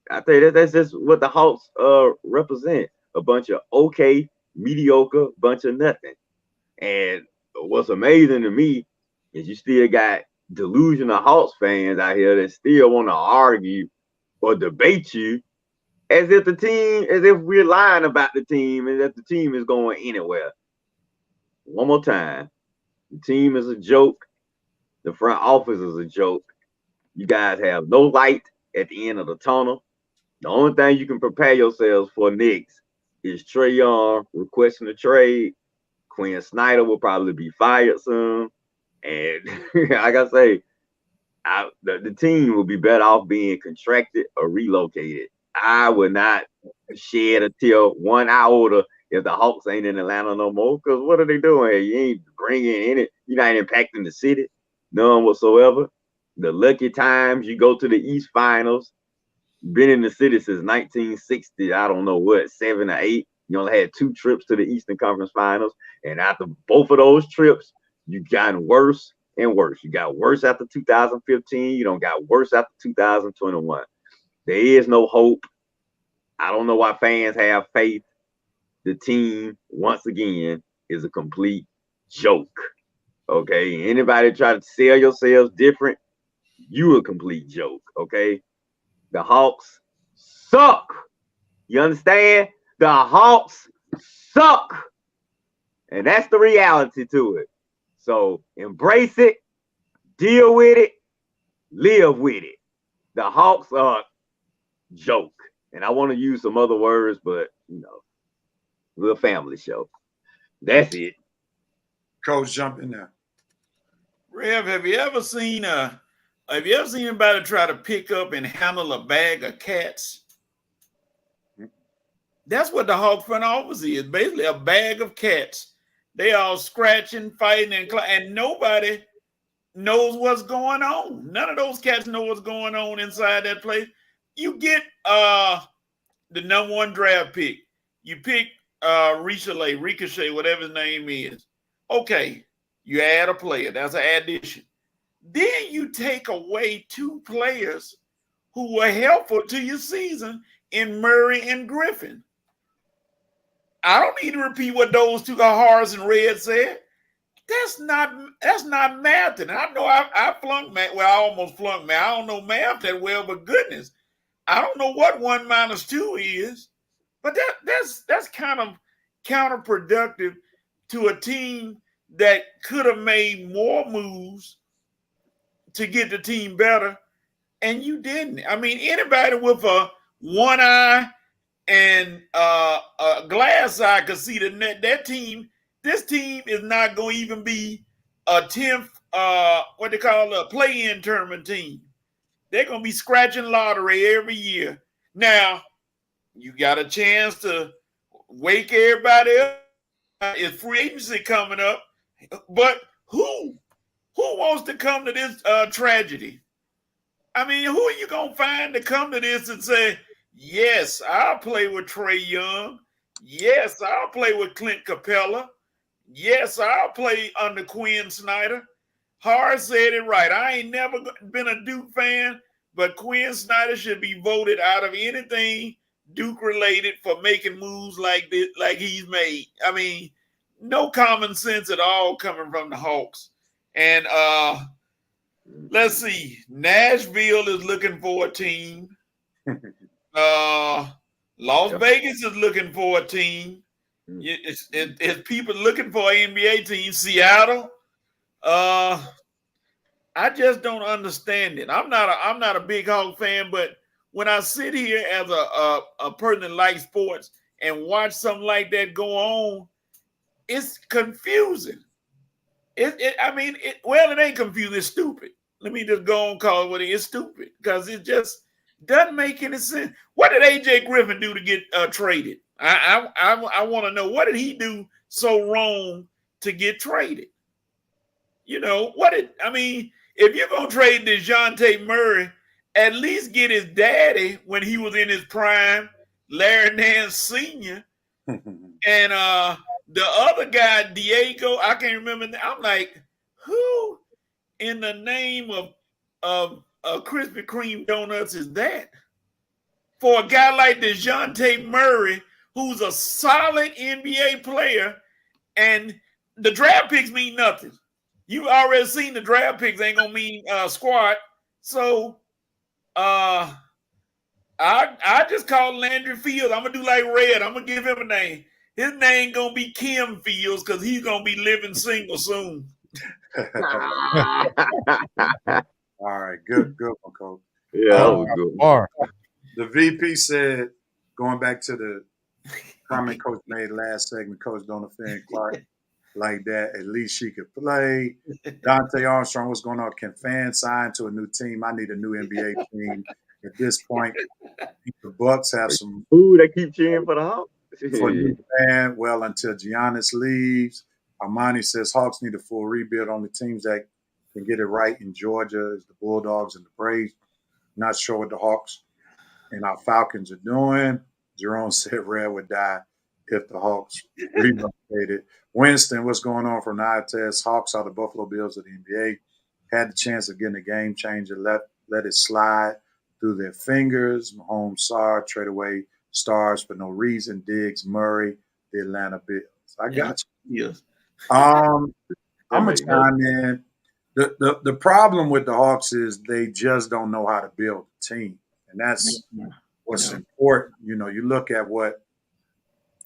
I think that's just what the Hawks represent. A bunch of okay, mediocre, bunch of nothing. And what's amazing to me is you still got delusional Hawks fans out here that still want to argue or debate you as if we're lying about the team and that the team is going anywhere. One more time. The team is a joke. The front office is a joke. You guys have no light at the end of the tunnel. The only thing you can prepare yourselves for next is Trae Young requesting a trade. Quinn Snyder will probably be fired soon. And like I say, the team will be better off being contracted or relocated. I would not shed a tear 1 iota if the Hawks ain't in Atlanta no more. Because what are they doing here? You ain't bringing in it. You're not impacting the city. None whatsoever. The lucky times you go to the East Finals. Been in the city since 1960. I don't know what, 7 or 8. You only had 2 trips to the Eastern Conference Finals. And after both of those trips, you've gotten worse and worse. You got worse after 2015. You don't got worse after 2021. There is no hope. I don't know why fans have faith. The team, once again, is a complete joke. Okay? Anybody try to sell yourselves different, you a complete joke. Okay? The Hawks suck. You understand? The Hawks suck. And that's the reality to it. So embrace it, deal with it, live with it. The Hawks are joke. And I want to use some other words, but we're a family show. That's it. Coach, jump in there. Rev, have you ever seen anybody try to pick up and handle a bag of cats? That's what the Hawk front office is. Basically a bag of cats. They all scratching, fighting, and nobody knows what's going on. None of those cats know what's going on inside that place. You get the number 1 draft pick. You pick Ricochet, whatever his name is. Okay, you add a player. That's an addition. Then you take away 2 players who were helpful to your season in Murray and Griffin. I don't need to repeat what those 2 Horace and Red said. That's not math. And I know I flunked math. Well, I almost flunked math. I don't know math that well, but goodness, I don't know what 1 minus 2 is. But that's kind of counterproductive to a team that could have made more moves to get the team better, and you didn't. I mean, anybody with a 1 eye and a glass eye could see that team. This team is not going to even be a 10th, what they call a play-in tournament team. They're going to be scratching lottery every year. Now, you got a chance to wake everybody up. It's free agency coming up, but who wants to come to this tragedy? I mean, who are you going to find to come to this and say, yes, I'll play with Trae Young. Yes, I'll play with Clint Capella. Yes, I'll play under Quinn Snyder. Hart said it right. I ain't never been a Duke fan, but Quinn Snyder should be voted out of anything Duke related for making moves like this, like he's made. I mean, no common sense at all coming from the Hawks. And let's see, Nashville is looking for a team. Las Vegas is looking for a team. It's people looking for an NBA team. Seattle. I just don't understand it. I'm not a big Hawk fan, but when I sit here as a person that likes sports and watch something like that go on, it's confusing. It ain't confusing. It's stupid. Let me just go on and call it what it is. Stupid because it just doesn't make any sense. What did AJ Griffin do to get traded? I want to know, what did he do so wrong to get traded? You know, if you're going to trade DeJounte Murray, at least get his daddy when he was in his prime, Larry Nance Sr. And the other guy, Diego, I can't remember. I'm like, who in the name of Krispy Kreme donuts is that? For a guy like DeJounte Murray, who's a solid NBA player, and the draft picks mean nothing. You've already seen the draft picks ain't gonna mean squat. So I just call Landry Fields. I'm gonna do like Red. I'm gonna give him a name. His name gonna be Kim Fields because he's gonna be living single soon. All right, good one, Coach. Yeah, that was good. The VP said, going back to the comment Coach made last segment, Coach, don't offend Clark like that. At least she could play. Dante Armstrong, what's going on? Can fans sign to a new team? I need a new NBA team. At this point, the Bucks have some. Ooh, they keep cheering for the Hawks. For new fan, well, until Giannis leaves. Armani says Hawks need a full rebuild. Only teams that can get it right in Georgia is the Bulldogs and the Braves. Not sure what the Hawks and our Falcons are doing. Jerome said Red would die if the Hawks relocated. Winston, what's going on from Niates? Hawks are the Buffalo Bills of the NBA. Had the chance of getting a game changer, let it slide through their fingers. Mahomes saw, trade away stars for no reason. Diggs, Murray, the Atlanta Bills. I got you. Yes. I'm gonna chime in. The problem with the Hawks is they just don't know how to build a team, and that's what's important. You know, you look at what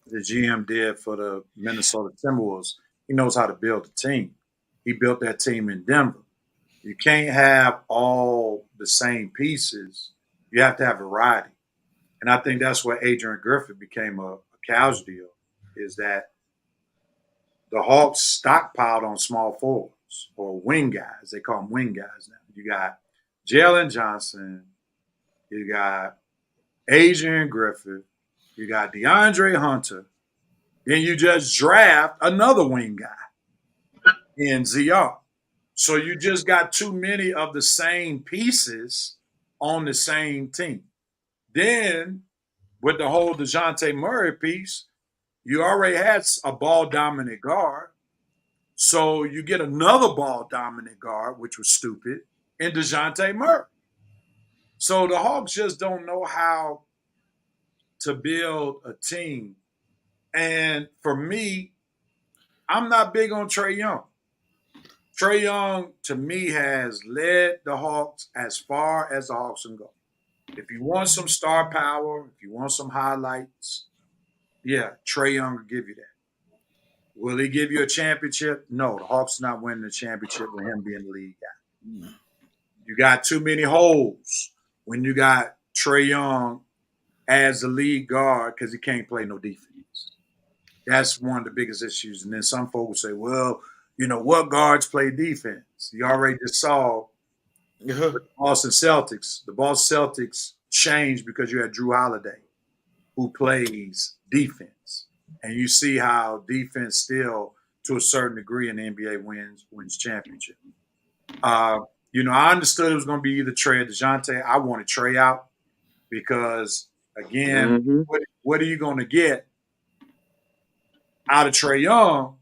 the GM did for the Minnesota Timberwolves. He knows how to build a team. He built that team in Denver. You can't have all the same pieces. You have to have variety. And I think that's what Adrian Griffin became a casualty of, is that the Hawks stockpiled on small forwards or wing guys. They call them wing guys now. You got Jalen Johnson. You got Adrian Griffith. You got DeAndre Hunter. Then you just draft another wing guy in ZR. So you just got too many of the same pieces on the same team. Then with the whole DeJounte Murray piece, you already had a ball-dominant guard. So you get another ball-dominant guard, which was stupid, in DeJounte Murray. So the Hawks just don't know how to build a team. And for me, I'm not big on Trae Young. Trae Young, to me, has led the Hawks as far as the Hawks can go. If you want some star power, if you want some highlights, yeah, Trae Young will give you that. Will he give you a championship? No, the Hawks not winning the championship with him being the lead guy. You got too many holes when you got Trae Young as the lead guard because he can't play no defense. That's one of the biggest issues. And then some folks say, well, you know, what guards play defense? You already just saw with the Boston Celtics. The Boston Celtics changed because you had Drew Holiday, who plays defense. And you see how defense still, to a certain degree in the NBA, wins championship. You know, I understood it was going to be either Trae or DeJounte. I wanted Trae out because, again, what are you going to get out of Trae Young?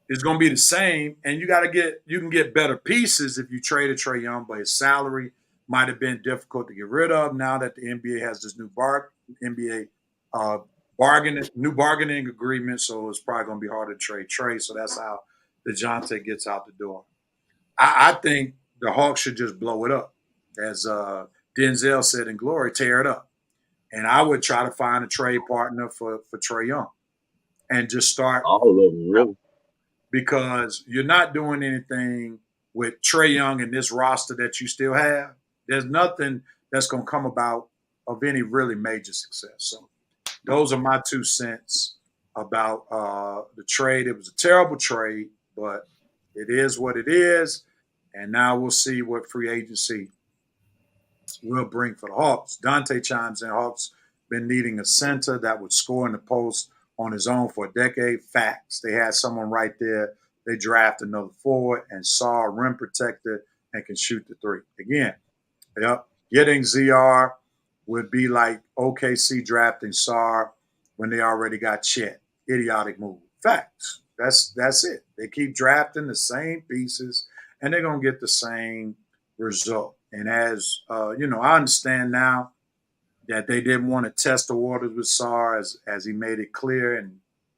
Is going to be the same, and you can get better pieces if you trade a Trae Young, but his salary might have been difficult to get rid of. Now that the NBA has this new bargaining agreement, so it's probably going to be hard to trade Trae. So that's how DeJounte gets out the door. I think the Hawks should just blow it up, as Denzel said in Glory, tear it up. And I would try to find a trade partner for Trae Young, and just start all of them, really. Because you're not doing anything with Trae Young and this roster that you still have. There's nothing that's going to come about of any really major success. So those are my 2 cents about the trade. It was a terrible trade, but it is what it is. And now we'll see what free agency will bring for the Hawks. Dante chimes in. Hawks been needing a center that would score in the post on his own for a decade. Facts. They had someone right there. They draft another forward and saw a rim protector and can shoot the three. Again, getting ZR would be like OKC drafting Sarr when they already got Chet. Idiotic move. Facts. That's it. They keep drafting the same pieces, and they're going to get the same result. And as, you know, I understand now that they didn't want to test the waters with Sarr as he made it clear. And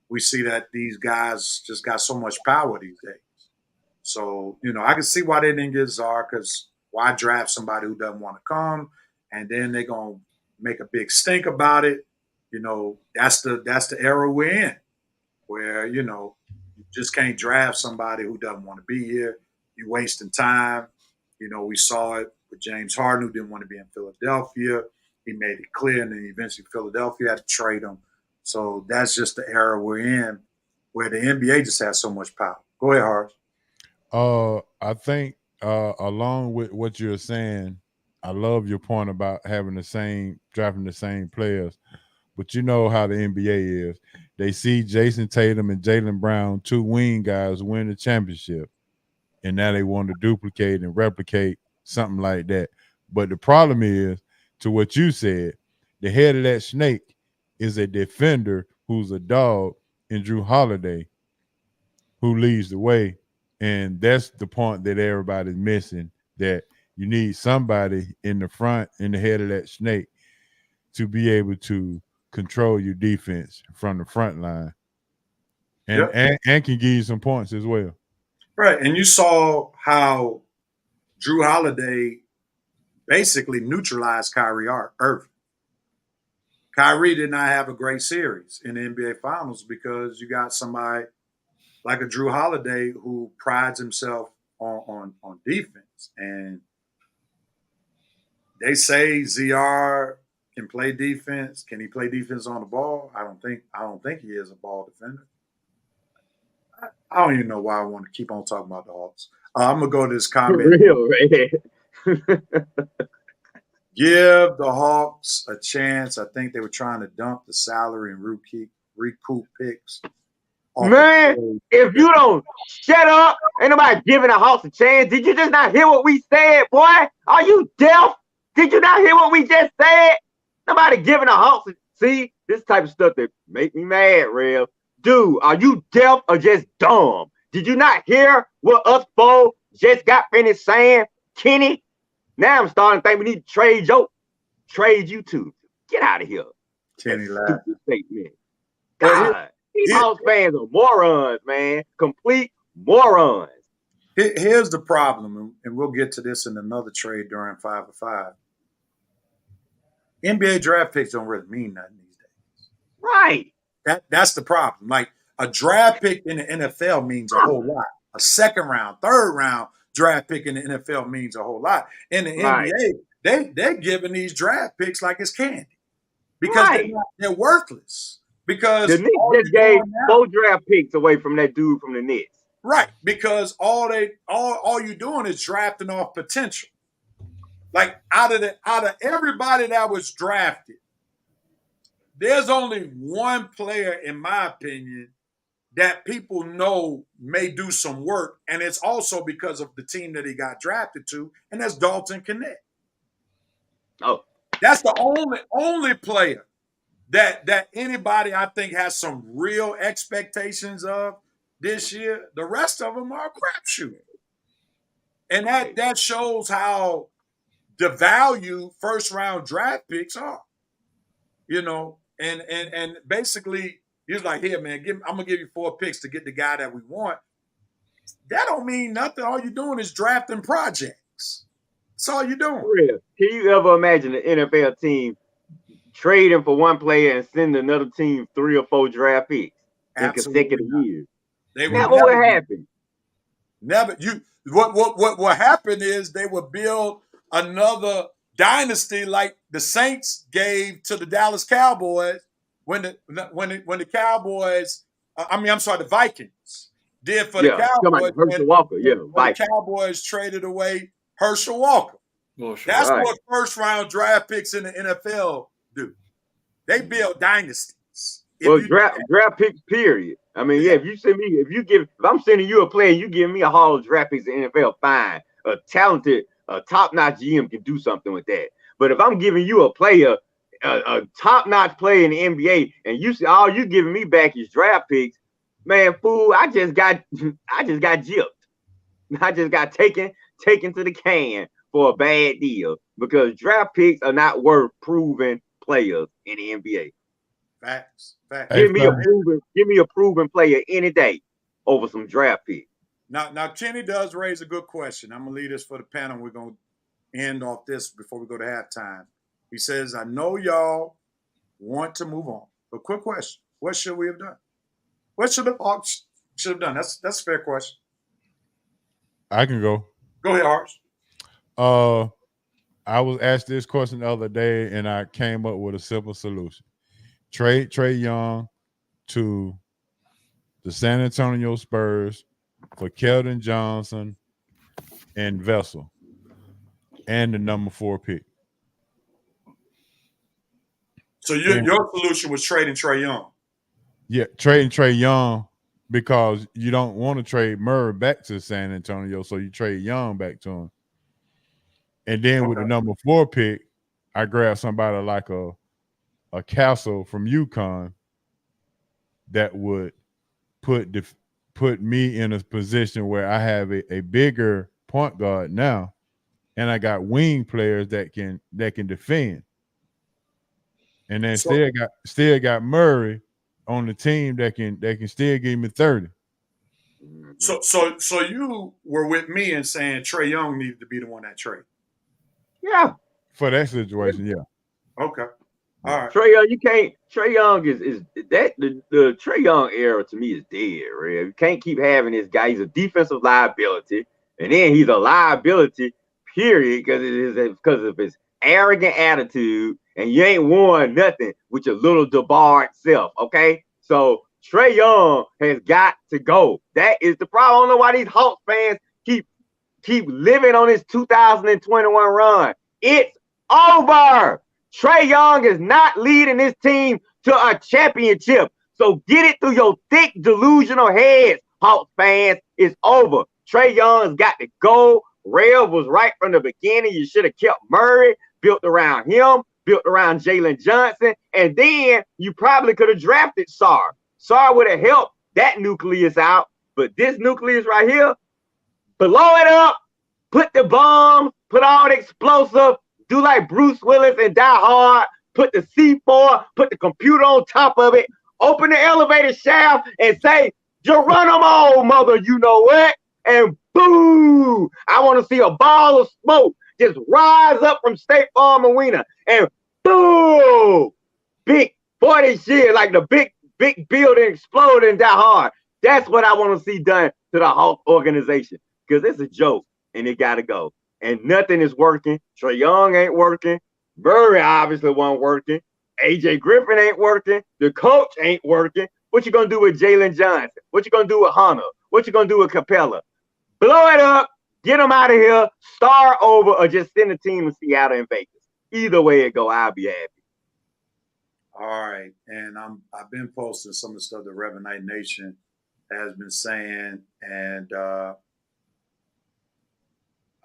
we see that these guys just got so much power these days. So, you know, I can see why they didn't get Sarr, because why draft somebody who doesn't want to come? And then they're going to make a big stink about it. You know, that's the era we're in, where, you know, you just can't draft somebody who doesn't want to be here. You're wasting time. You know, we saw it with James Harden, who didn't want to be in Philadelphia. He made it clear, and then eventually Philadelphia had to trade him. So that's just the era we're in, where the NBA just has so much power. Go ahead, Harsh. I think along with what you're saying, I love your point about drafting the same players. But you know how the NBA is. They see Jason Tatum and Jaylen Brown, 2 wing guys, win the championship. And now they want to duplicate and replicate something like that. But the problem is, to what you said, the head of that snake is a defender who's a dog in Drew Holiday, who leads the way. And that's the point that everybody's missing, that you need somebody in the front, in the head of that snake, to be able to control your defense from the front line. And, and can give you some points as well. Right. And you saw how Drew Holiday basically neutralized Kyrie Irving. Kyrie did not have a great series in the NBA Finals because you got somebody like a Drew Holiday who prides himself on defense. And they say ZR can play defense. Can he play defense on the ball? I don't think he is a ball defender. I don't even know why I want to keep on talking about the Hawks. I'm gonna go to this For comment. real, man. Give the Hawks a chance. I think they were trying to dump the salary and recoup picks. Man, if you don't shut up, ain't nobody giving the Hawks a chance. Did you just not hear what we said, boy? Are you deaf? Did you not hear what we just said? Nobody giving the Hawks. See, this type of stuff that make me mad, Rev. Dude, are you deaf or just dumb? Did you not hear what us four just got finished saying, Kenny? Now I'm starting to think we need to trade you two. Get out of here. Kenny Stupid statement. God, these Hawks fans are morons, man. Complete morons. Here's the problem, and we'll get to this in another trade during 5 of 5. NBA draft picks don't really mean nothing these days. Right. That's the problem. Like a draft pick in the NFL means a whole lot. A second round, third round draft pick in the NFL means a whole lot. In the NBA, they're giving these draft picks like it's candy because they're worthless. Because the Knicks just gave 4 draft picks away from that dude from the Knicks. Right, because all you're doing is drafting off potential. Like out of everybody that was drafted, there's only one player, in my opinion, that people know may do some work, and it's also because of the team that he got drafted to, and that's Dalton Knecht. Oh, that's the only player that anybody I think has some real expectations of this year. The rest of them are a crapshoot, and that shows how the value first round draft picks are. You know, and basically he was like, here, man, I'm gonna give you 4 picks to get the guy that we want. That don't mean nothing. All you're doing is drafting projects. That's all you're doing. For real. Can you ever imagine an NFL team trading for one player and send another team 3 or 4 draft picks in consecutive years? That would happen. Never. What happened is they would build another dynasty like the Saints gave to the Dallas Cowboys when the Cowboys, the Vikings did for the Cowboys. Herschel Walker, the Cowboys traded away Herschel Walker. That's what first round draft picks in the NFL do. They build dynasties. Draft picks, period. I mean, if I'm sending you a player, you give me a haul of draft picks in the NFL, fine. A talented, top-notch GM can do something with that. But if I'm giving you a player, a top-notch player in the NBA, and you see all you giving me back is draft picks, man, fool, I just got gypped. I just got taken to the can for a bad deal because draft picks are not worth proven players in the NBA. Facts. Give me a proven player any day over some draft picks. Now Kenny does raise a good question. I'm gonna leave this for the panel. We're gonna end off this before we go to halftime. He says, I know y'all want to move on, but quick question: what should we have done? What should the Hawks have done? That's a fair question. I can go. Go ahead, Hawks. I was asked this question the other day, and I came up with a simple solution. Trade Trae Young to the San Antonio Spurs for Keldon Johnson and Vessel and the number 4 pick. So your solution was trading Trae Young? Yeah, trading Trae Young because you don't want to trade Murray back to San Antonio, so you trade Young back to him. And then with the number 4 pick, I grabbed somebody like a Castle from UConn that would put me in a position where I have a bigger point guard now, and I got wing players that can defend. And then still got Murray on the team that can still give me 30. So you were with me in saying Trae Young needed to be the one that trade. Yeah. For that situation, yeah. Okay. All right. Trae Young is that the Trae Young era to me is dead, right? You can't keep having this guy. He's a defensive liability, and then he's a liability, period, because of his arrogant attitude, and you ain't won nothing with your little DeBar self, okay? So Trae Young has got to go. That is the problem. I don't know why these Hawks fans keep living on this 2021 run. It's over. Trae Young is not leading this team to a championship. So get it through your thick, delusional heads, Hawks fans. It's over. Trae Young's got to go. Rev was right from the beginning. You should have kept Murray, built around him, built around Jalen Johnson, and then you probably could have drafted Sar. Sar would have helped that nucleus out, but this nucleus right here, blow it up, put the bomb, put all the explosive, do like Bruce Willis and Die Hard, put the C4, put the computer on top of it, open the elevator shaft and say, Geronimo, mother, you know what? And boo! I want to see a ball of smoke just rise up from State Farm Arena and boo! Big 40 shit, like the big building explode and Die Hard. That's what I want to see done to the Hawk organization, because it's a joke and it got to go. And nothing is working. Trae Young ain't working. Murray obviously wasn't working. AJ Griffin ain't working. The coach ain't working. What you gonna do with Jalen Johnson? What you gonna do with Hunter? What you gonna do with Capella? Blow it up, get them out of here, start over, or just send a team to Seattle and Vegas. Either way it go, I'll be happy. All right, and I've been posting some of the stuff that Reverend Knight Nation has been saying, and all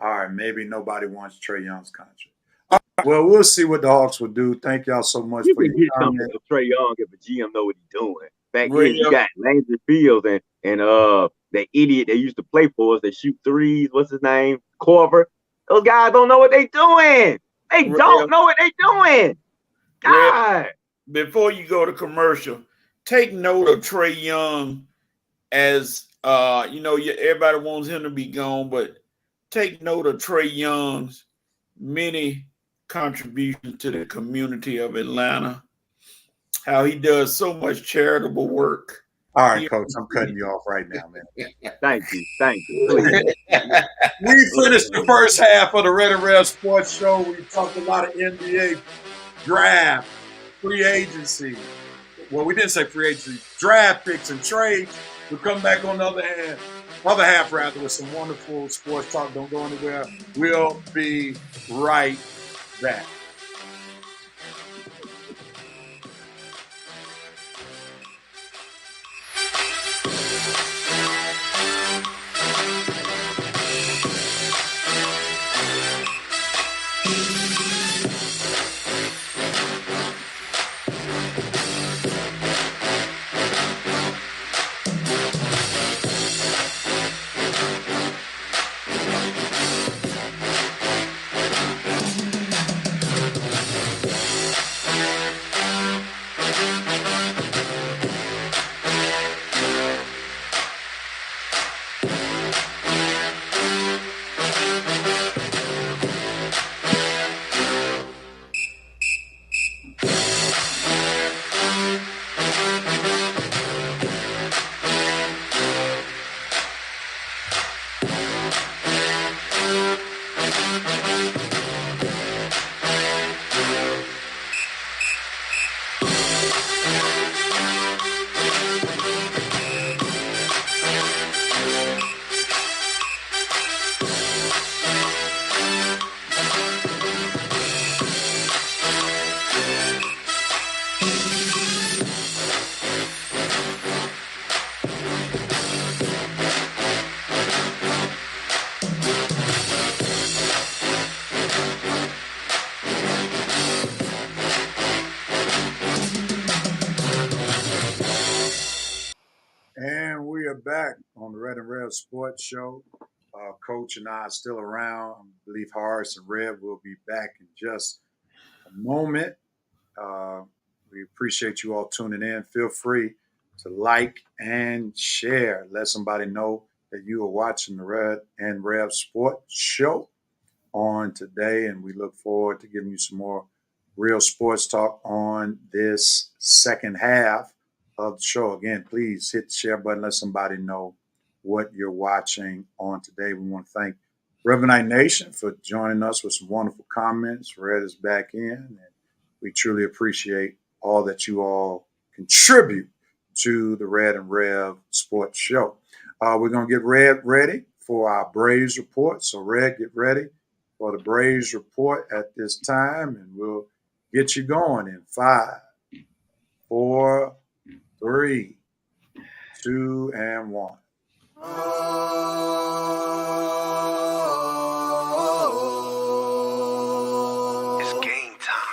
right, maybe nobody wants Trae Young's contract. All right, well, we'll see what the Hawks will do. Thank y'all so much You for can your get something comment. with Trae Young if a GM know what he's doing. Back Well, then, you got Landry Fields and that idiot they used to play for us that shoot threes. What's his name? Corver. Those guys don't know what they doing. They don't know what they doing. God. Before you go to commercial, take note of Trae Young as everybody wants him to be gone, but take note of Trae Young's many contributions to the community of Atlanta. How he does so much charitable work. All right, Coach, I'm cutting you off right now, man. Thank you. Please. We finished the first half of the Red and Red Sports Show. We talked a lot of NBA draft, free agency. Well, we didn't say free agency, draft picks and trades. We'll come back on the other half rather, with some wonderful sports talk. Don't go anywhere. We'll be right back. And we are back on the Red and Red Sports Show. Coach and I are still around. I believe Horace and Red will be back in just a moment. We appreciate you all tuning in. Feel free to like and share. Let somebody know that you are watching the Red and Red Sports Show on today. And we look forward to giving you some more real sports talk on this second half of the show. Again, please hit the share button. Let somebody know what you're watching on today. We want to thank Reverend Knight Nation for joining us with some wonderful comments. Red is back in, and we truly appreciate all that you all contribute to the Red and Rev Sports Show. We're going to get Red ready for our Braves report. So, Red, get ready for the Braves report at this time, and we'll get you going in 5, 4, 3, 2, and 1. It's game time.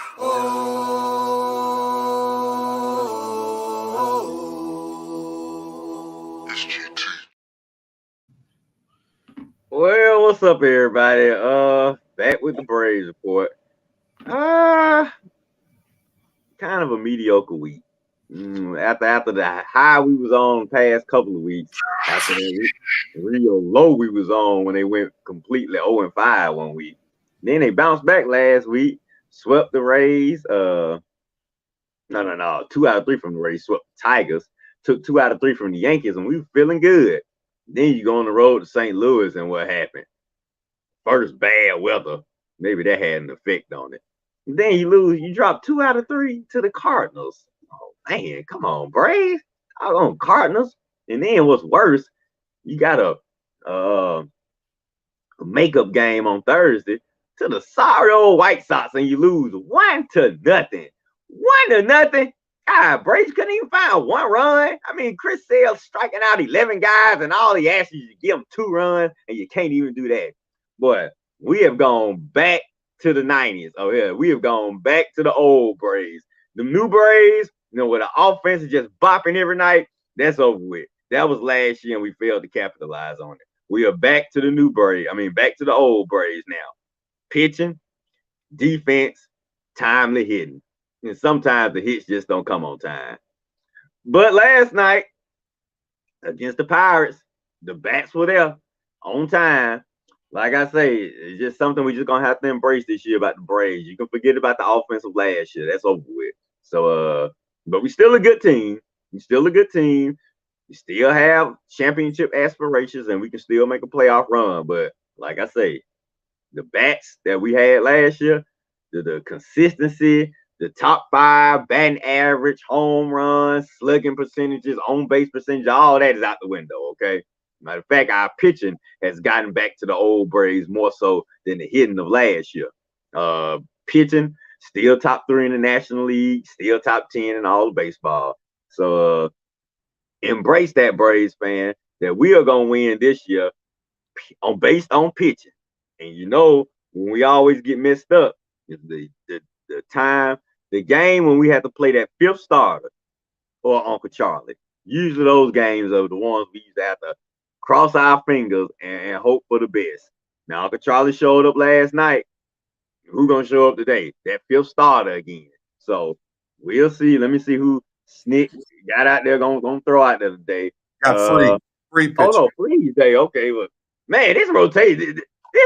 It's GT. Well, what's up, everybody? Back with the Braves report. Kind of a mediocre week. After the high we was on the past couple of weeks, after the real low we was on when they went completely 0-5 one week. Then they bounced back last week, swept the Rays. No, 2 out of 3 from the Rays, swept the Tigers, took 2 out of 3 from the Yankees, and we were feeling good. Then you go on the road to St. Louis, and what happened? First, bad weather. Maybe that had an effect on it. Then you lose. You drop 2 out of 3 to the Cardinals. Oh, man, come on, Braves. Out on Cardinals. And then what's worse, you got a makeup game on Thursday to the sorry old White Sox, and you lose 1-0. 1-0. God, Braves couldn't even find 1 run. I mean, Chris Sale striking out 11 guys, and all he asks you to give him 2 runs, and you can't even do that. Boy, we have gone back to the 90s. Oh, yeah, we have gone back to the old Braves. The new Braves, where the offense is just bopping every night, that's over with. That was last year, and we failed to capitalize on it. We are back to the new Braves. Back to the old Braves now. Pitching, defense, timely hitting. And sometimes the hits just don't come on time. But last night, against the Pirates, the bats were there on time. Like I say, it's just something we're just going to have to embrace this year about the Braves. You can forget about the offense of last year. That's over with. So, but we're still a good team. We still have championship aspirations, and we can still make a playoff run. But like I say, the bats that we had last year, the consistency, the top 5 batting average, home runs, slugging percentages, on base percentage, all that is out the window, okay? Matter of fact, our pitching has gotten back to the old Braves more so than the hitting of last year. Pitching, still top 3 in the National League, still top 10 in all of baseball. So embrace that, Braves fan, that we are going to win this year based on pitching. And when we always get messed up, is the game when we have to play that 5th starter or Uncle Charlie. Usually those games are the ones we used to have to cross our fingers and hope for the best. Now, Uncle Charlie showed up last night. Who's going to show up today? That 5th starter again. So we'll see. Let me see who Snick got out there going to throw out there today. Got free pitch. Oh, no, free day. Okay, well, man, this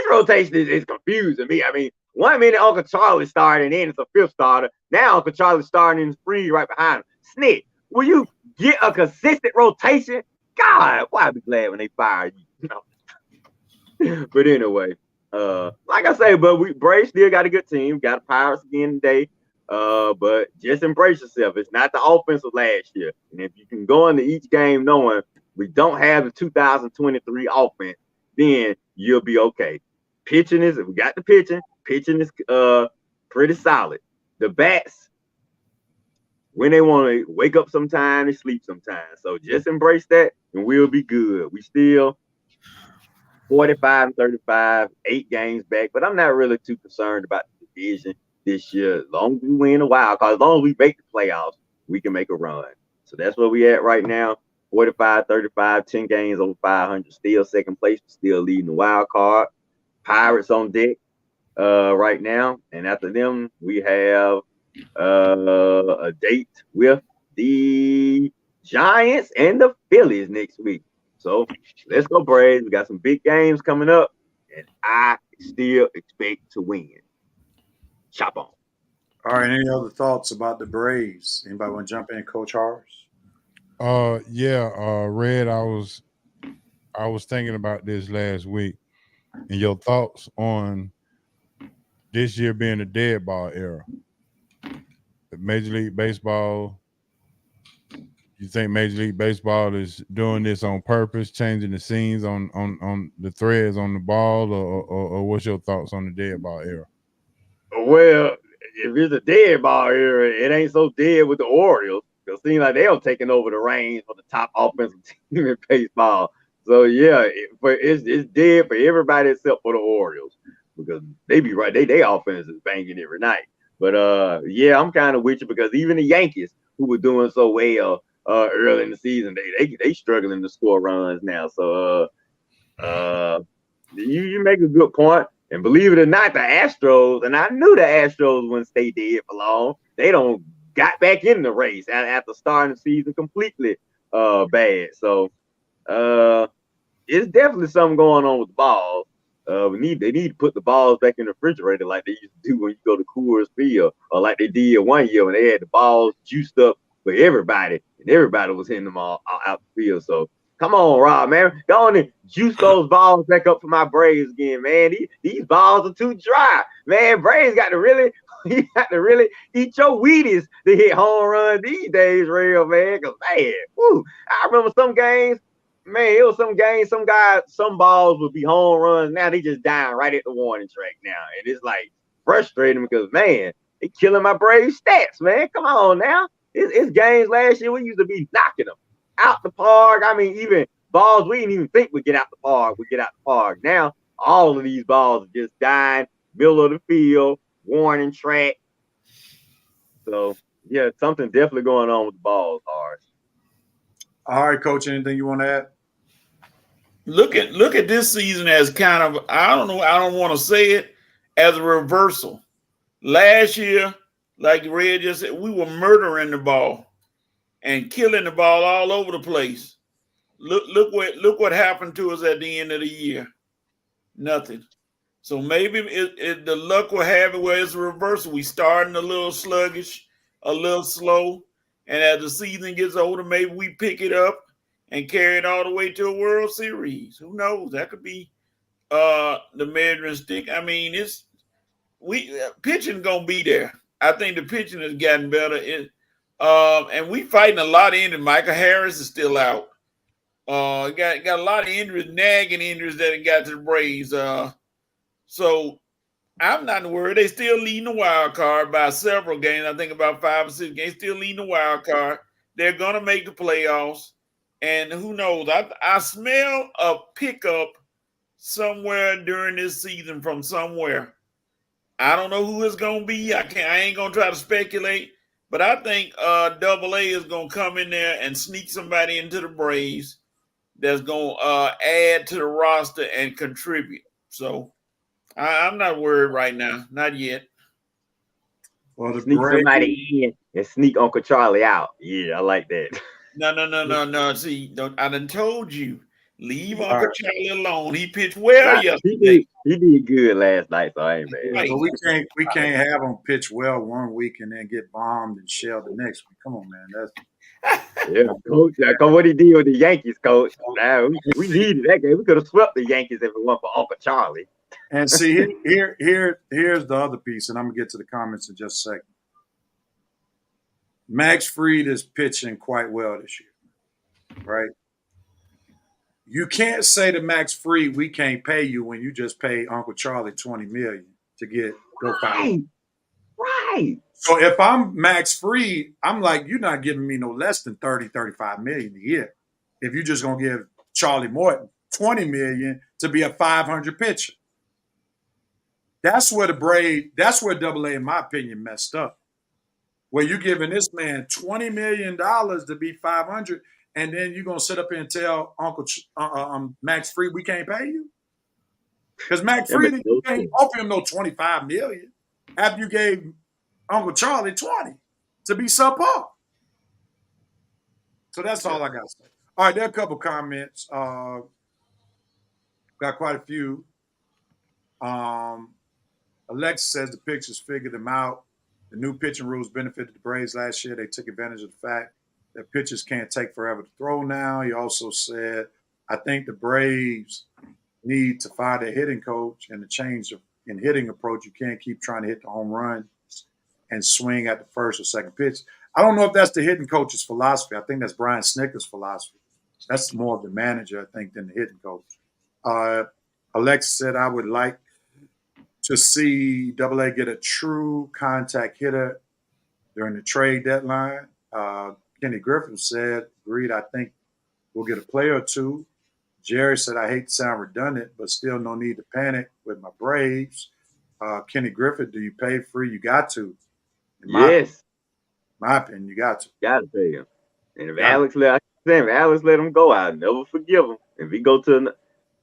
rotation is confusing me. 1 minute Uncle Charlie started, and then it's a 5th starter. Now Uncle Charlie's starting and free right behind him. Snick, will you get a consistent rotation? God, why be glad when they fire you? But anyway, like I say, but Braves still got a good team. Got the Pirates again today. But just embrace yourself. It's not the offense of last year. And if you can go into each game knowing we don't have the 2023 offense, then you'll be okay. Pitching we got the pitching. Pitching is pretty solid. The bats, when they want to wake up sometime, they sleep sometimes. So just embrace that, and we'll be good. We still 45-35, 8 games back, but I'm not really too concerned about the division this year. As long as we win a wild card, as long as we make the playoffs, we can make a run. So that's where we at right now. 45-35, 10 games over 500, still second place, still leading the wild card. Pirates on deck right now, and after them we have a date with the Giants and the Phillies next week. So let's go Braves. We got some big games coming up, and I still expect to win. Chop on. All right, any other thoughts about the Braves? Anybody want to jump in, Coach Harris? Red, I was thinking about this last week, and your thoughts on this year being a dead ball era. The Major League Baseball You think Major League Baseball is doing this on purpose, changing the scenes on the threads on the ball, or what's your thoughts on the dead ball era? Well, if it's a dead ball era, it ain't so dead with the Orioles. It seems like they're taking over the reins for the top offensive team in baseball. So yeah, it's dead for everybody except for the Orioles because they be right. They offense is banging every night. But yeah, I'm kind of with you because even the Yankees, who were doing so well early in the season, they struggling to score runs now. So you make a good point. And believe it or not, the Astros, and I knew the Astros wouldn't stay dead for long. They don't got back in the race after starting the season completely bad. So it's definitely something going on with the balls. They need to put the balls back in the refrigerator like they used to do when you go to Coors Field, or like they did one year when they had the balls juiced up for everybody, and everybody was hitting them all out the field. So come on, Rob, man. Go on and juice those balls back up for my Braves again, man. These balls are too dry. Man, Braves got to really eat your Wheaties to hit home runs these days, real, man. Because, man, woo, I remember some games, man, it was some games, some balls would be home runs. Now they just dying right at the warning track now. And it's like frustrating because, man, they killing my Braves stats, man. Come on now. It's games last year we used to be knocking them out the park. I mean, even balls we didn't even think would get out the park would get out the park. Now all of these balls are just dying, middle of the field, warning track. So yeah, something definitely going on with the balls, Hard. All right, Coach. Anything you want to add? Look at this season as kind of, I don't know, I don't want to say it, as a reversal. Last year, like Red just said, we were murdering the ball and killing the ball all over the place. Look what happened to us at the end of the year. Nothing. So maybe the luck will have it where it's a reversal. We starting a little sluggish, a little slow, and as the season gets older, maybe we pick it up and carry it all the way to a World Series. Who knows? That could be the measuring stick. I mean, pitching gonna be there. I think the pitching has gotten better. And we fighting a lot of injuries. Michael Harris is still out. Got a lot of injuries, nagging injuries that got to the Braves. So I'm not worried. They still leading the wild card by several games. I think about 5 or 6 games. Still leading the wild card. They're gonna make the playoffs. And who knows? I smell a pickup somewhere during this season from somewhere. I don't know who it's gonna be. I ain't gonna try to speculate. But I think AA is going to come in there and sneak somebody into the Braves that's going to add to the roster and contribute. So I'm not worried right now. Not yet. Well, the Sneak Braves, somebody in and sneak Uncle Charlie out. Yeah, I like that. No. See, I done told you. Leave All Uncle right. Charlie alone. He pitched well yesterday. He did good last night, so I ain't mad. Yeah, but we can't have them pitch well one week and then get bombed and shelled the next week. Come on, man. That's Yeah, coach. What he did with the Yankees, coach. Now we needed that game. We could have swept the Yankees if it weren't for Uncle Charlie. And see, here's the other piece, and I'm gonna get to the comments in just a second. Max Fried is pitching quite well this year, right? You can't say to Max Fried, we can't pay you when you just pay Uncle Charlie $20 million to get go fight. Right. So if I'm Max Fried, I'm like, you're not giving me no less than 30, 35 million a year. If you're just gonna give Charlie Morton 20 million to be a 500 pitcher. That's where AA, in my opinion, messed up. Where you're giving this man $20 million to be 500, and then you're gonna sit up here and tell Max Fried we can't pay you? Because Max Fried, you can't offer him no 25 million after you gave Uncle Charlie 20 to be subpar. So that's all I got to say. All right, there are a couple comments. Got quite a few. Alexa says the Pictures figured them out. The new pitching rules benefited the Braves last year. They took advantage of the fact that pitchers can't take forever to throw now. He also said, I think the Braves need to fire their hitting coach and the change in hitting approach. You can't keep trying to hit the home run and swing at the first or second pitch. I don't know if that's the hitting coach's philosophy. I think that's Brian Snicker's philosophy. That's more of the manager, I think, than the hitting coach. Alexis said, I would like to see AA get a true contact hitter during the trade deadline. Kenny Griffin said, agreed, I think we'll get a player or two. Jerry said, I hate to sound redundant, but still no need to panic with my Braves. Kenny Griffin, do you pay free? You got to. Yes. My opinion, you got to. Got to pay him. And if Alex let him go, I'll never forgive him. If he go to,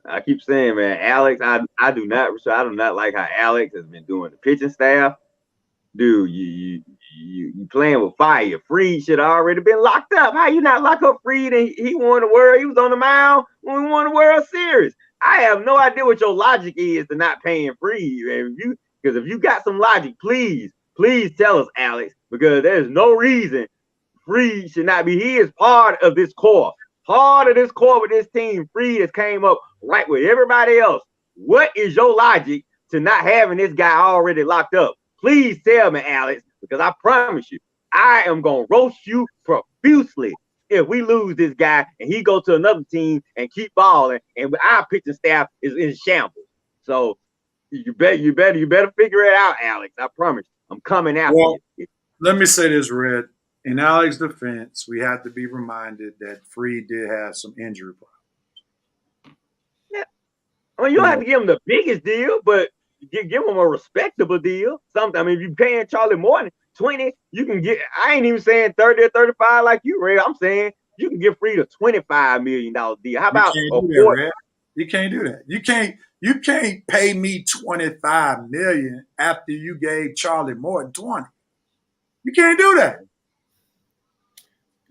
I keep saying, man, Alex, I do not like how Alex has been doing the pitching staff. Dude, you playing with fire. Fried should have already been locked up. How you not lock up Fried? And he won the world. He was on the mound when we won the World Series. I have no idea what your logic is to not paying Fried. Because if you got some logic, please tell us, Alex. Because there's no reason Fried should not be. He is part of this core. Part of this core with this team. Fried has came up right with everybody else. What is your logic to not having this guy already locked up? Please tell me, Alex, because I promise you, I am going to roast you profusely if we lose this guy and he go to another team and keep balling and our pitching staff is in shambles. So you better figure it out, Alex. I promise you, I'm coming after you. Let me say this, Red. In Alex's defense, we have to be reminded that Fried did have some injury problems. Yeah. I mean, you don't have to give him the biggest deal, but give him a respectable deal. Something. I mean, if you're paying Charlie Morton 20, you can get. I ain't even saying 30 or 35 like you, Red. I'm saying you can give Fried a $25 million deal. How about You can't do that. You can't pay me $25 million after you gave Charlie Morton 20. You can't do that.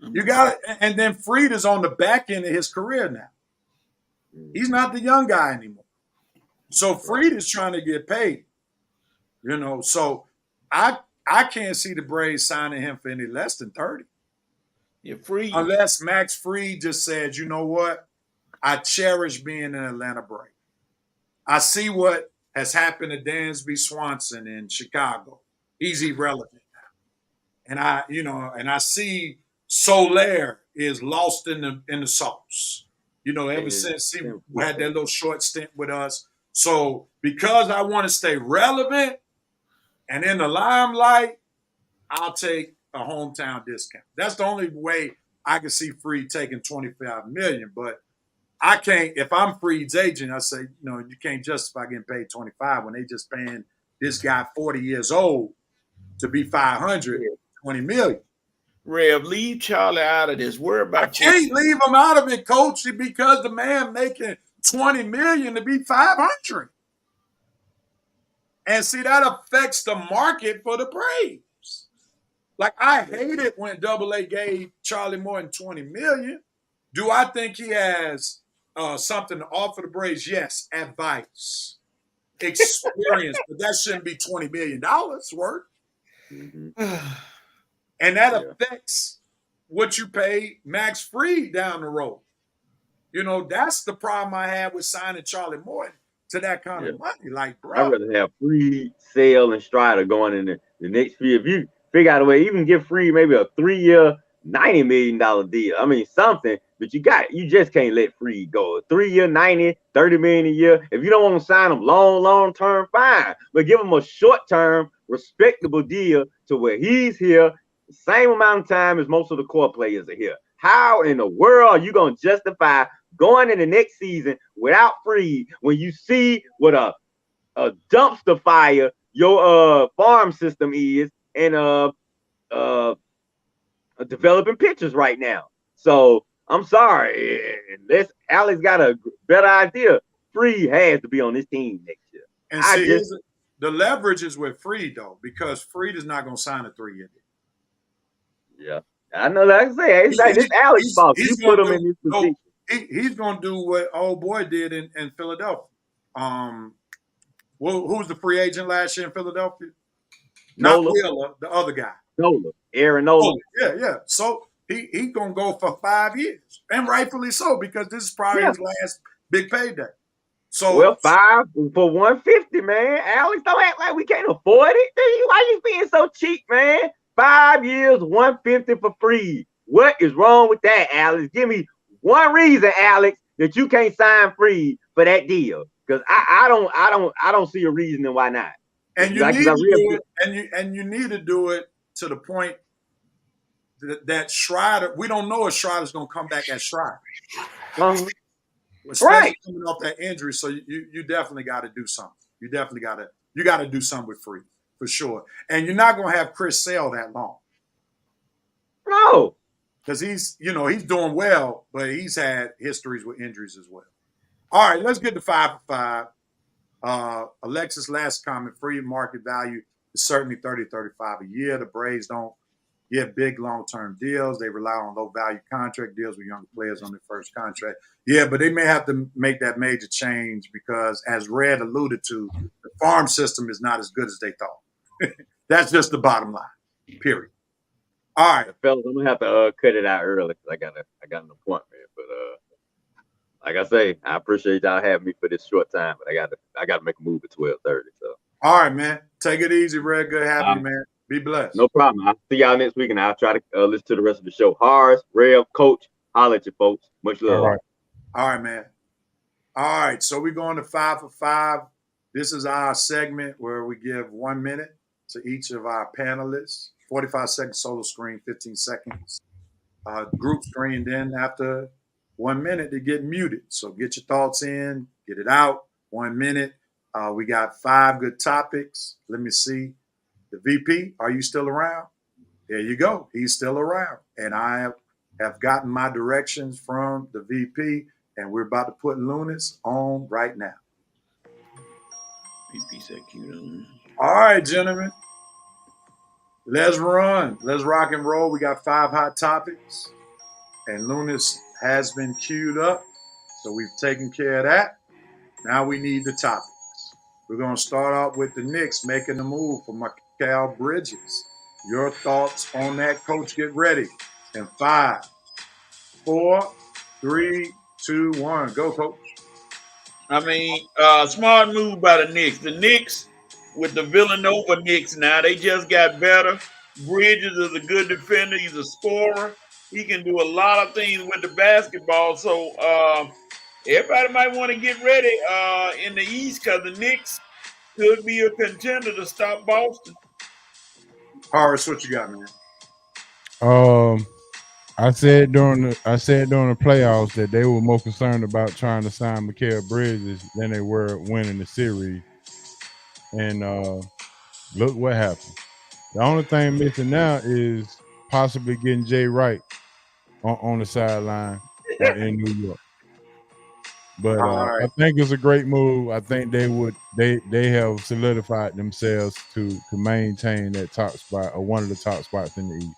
You got it. And then Fried is on the back end of his career now. He's not the young guy anymore. So Fried is trying to get paid. So I can't see the Braves signing him for any less than 30. Yeah, Fried. Unless Max Fried just said, you know what? I cherish being an Atlanta Brave. I see what has happened to Dansby Swanson in Chicago. He's irrelevant now. And I see Soler is lost in the sauce. Ever since he had that little short stint with us. So because I want to stay relevant and in the limelight, I'll take a hometown discount. That's the only way I can see Fried taking $25 million. But I can't, if I'm Fried's agent, I say, you can't justify getting paid $25 when they just paying this guy 40 years old to be $500, $20 million. Rev, leave Charlie out of this. Worry about I can't leave him out of it, Coach, because the man making $20 million to be $500. And see, that affects the market for the Braves. Like, I hate it when AA gave Charlie Morton $20 million. Do I think he has something to offer the Braves? Yes, advice, experience, but that shouldn't be $20 million worth. Mm-hmm. And that affects what you pay Max Fried down the road. That's the problem I had with signing Charlie Morton to that kind of money. Like, bro, I'd rather have Fried, Sale, and Strider going in the next year. If you figure out a way, even give Fried maybe a 3-year, $90 million deal. I mean, something, but you just can't let Fried go. A 3-year, $90, $30 million a year. If you don't want to sign him long term, fine. But give him a short-term, respectable deal to where he's here the same amount of time as most of the core players are here. How in the world are you going to justify going in the next season without Fried when you see what a dumpster fire your farm system is and developing pitchers right now? So I'm sorry, unless Alex got a better idea, Fried has to be on this team next year. And see, the leverage is with Fried though, because Fried is not going to sign a 3-year deal. Yeah, I know. Like I say, it's Alex's fault. You put him in this position. He's going to do what old boy did in Philadelphia. Who's the free agent last year in Philadelphia? Not Wheeler, the other guy. Aaron Nola. Yeah. So he's going to go for 5 years, and rightfully so, because this is probably his last big payday. So 5 for $150, man. Alex, don't act like we can't afford it. Why you being so cheap, man? 5 years, 150 for free. What is wrong with that, Alex? Give me one reason, Alex, that you can't sign free for that deal. Because I don't see a reason why not. And you need to do it, and you need to do it to the point that Strider. We don't know if Strider's going to come back as Strider. Especially coming off that injury, so you definitely got to do something. You got to do something with Free for sure. And you're not going to have Chris Sale that long. No, because he's doing well, but he's had histories with injuries as well. All right, let's get to 5 for 5. Alexis' last comment: free market value is certainly 30-35 a year. The Braves don't get big long-term deals. They rely on low-value contract deals with younger players on their first contract. Yeah, but they may have to make that major change because, as Red alluded to, the farm system is not as good as they thought. That's just the bottom line, period. All right. Fellas, I'm going to have to cut it out early because I got an appointment. But like I say, I appreciate y'all having me for this short time, but I got to make a move at 12:30. So. All right, man. Take it easy, Red. Good having you, man. Be blessed. No problem. I'll see y'all next week, and I'll try to listen to the rest of the show. Harris, Rev, Coach, holla at you folks. Much love. All right, man. All right, so we're going to 5 for 5. This is our segment where we give 1 minute to each of our panelists. 45 seconds solo screen, 15 seconds group screen. Then after 1 minute, they get muted. So get your thoughts in, get it out. 1 minute. We got 5 good topics. Let me see. The VP, are you still around? There you go. He's still around. And I have gotten my directions from the VP, and we're about to put Lunas on right now. VP said cute. All right, gentlemen. Let's run. Let's rock and roll. We got 5 hot topics, and Lunas has been queued up, so we've taken care of that. Now we need the topics. We're going to start off with the Knicks making the move for Mikal Bridges. Your thoughts on that, Coach? Get ready. In 5, 4, 3, 2, 1. Go, Coach. I mean, smart move by the Knicks. The Knicks with the Villanova Knicks now, they just got better. Bridges is a good defender. He's a scorer. He can do a lot of things with the basketball. So everybody might want to get ready in the East because the Knicks could be a contender to stop Boston. Horace, what you got, man? I said during the playoffs that they were more concerned about trying to sign Mikal Bridges than they were winning the series. And look what happened. The only thing missing now is possibly getting Jay Wright on the sideline in New York. But I think it's a great move. I think they have solidified themselves to maintain that top spot or one of the top spots in the East.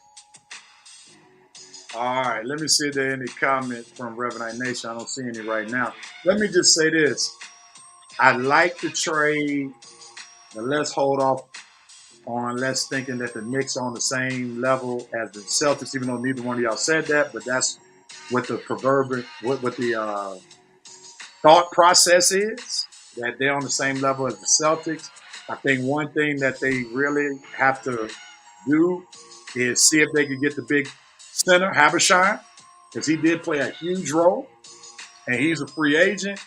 All right, let me see if there are any comments from Revenant Nation. I don't see any right now. Let me just say this. I like the trade, but let's hold off on let's thinking that the Knicks are on the same level as the Celtics, even though neither one of y'all said that, but that's what the the thought process is, that they're on the same level as the Celtics. I think one thing that they really have to do is see if they can get the big center, Habershine, because he did play a huge role, and he's a free agent.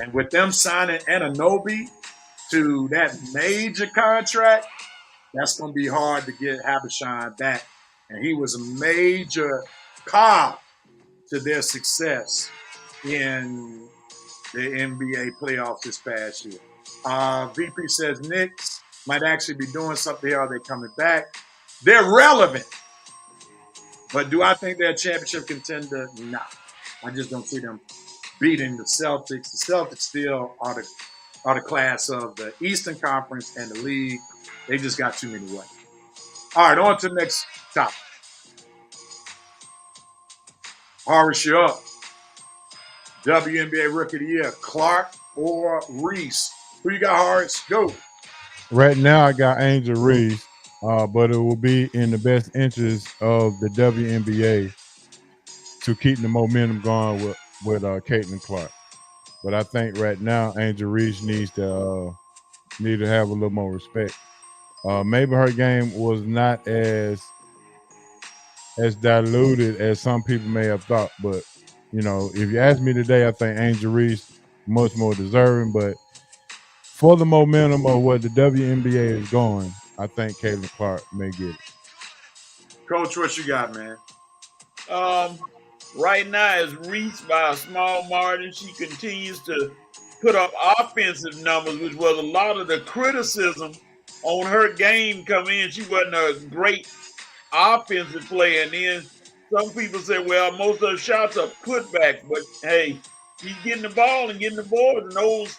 And with them signing Anunoby to that major contract, that's going to be hard to get Habershine back. And he was a major cog to their success in the NBA playoffs this past year. VP says Knicks might actually be doing something here. Are they coming back? They're relevant. But do I think they're a championship contender? No. I just don't see them beating the Celtics. The Celtics still are the class of the Eastern Conference and the league. They just got too many ways. All right, on to the next topic. Horace, you're up. WNBA Rookie of the Year, Clark or Reese? Who you got, Horace? Go. Right now, I got Angel Reese, but it will be in the best interest of the WNBA to keep the momentum going with Caitlin Clark. But I think right now, Angel Reese needs to have a little more respect. Maybe her game was not as diluted as some people may have thought. But you know, if you ask me today, I think Angel Reese much more deserving. But for the momentum of where the WNBA is going, I think Caitlin Clark may get it. Coach, what you got, man? Right now is Reese by a small margin. She continues to put up offensive numbers, which was a lot of the criticism on her game come in. She wasn't a great offensive player. And then some people say, well, most of her shots are putbacks. But hey, she's getting the ball and getting the boards. And those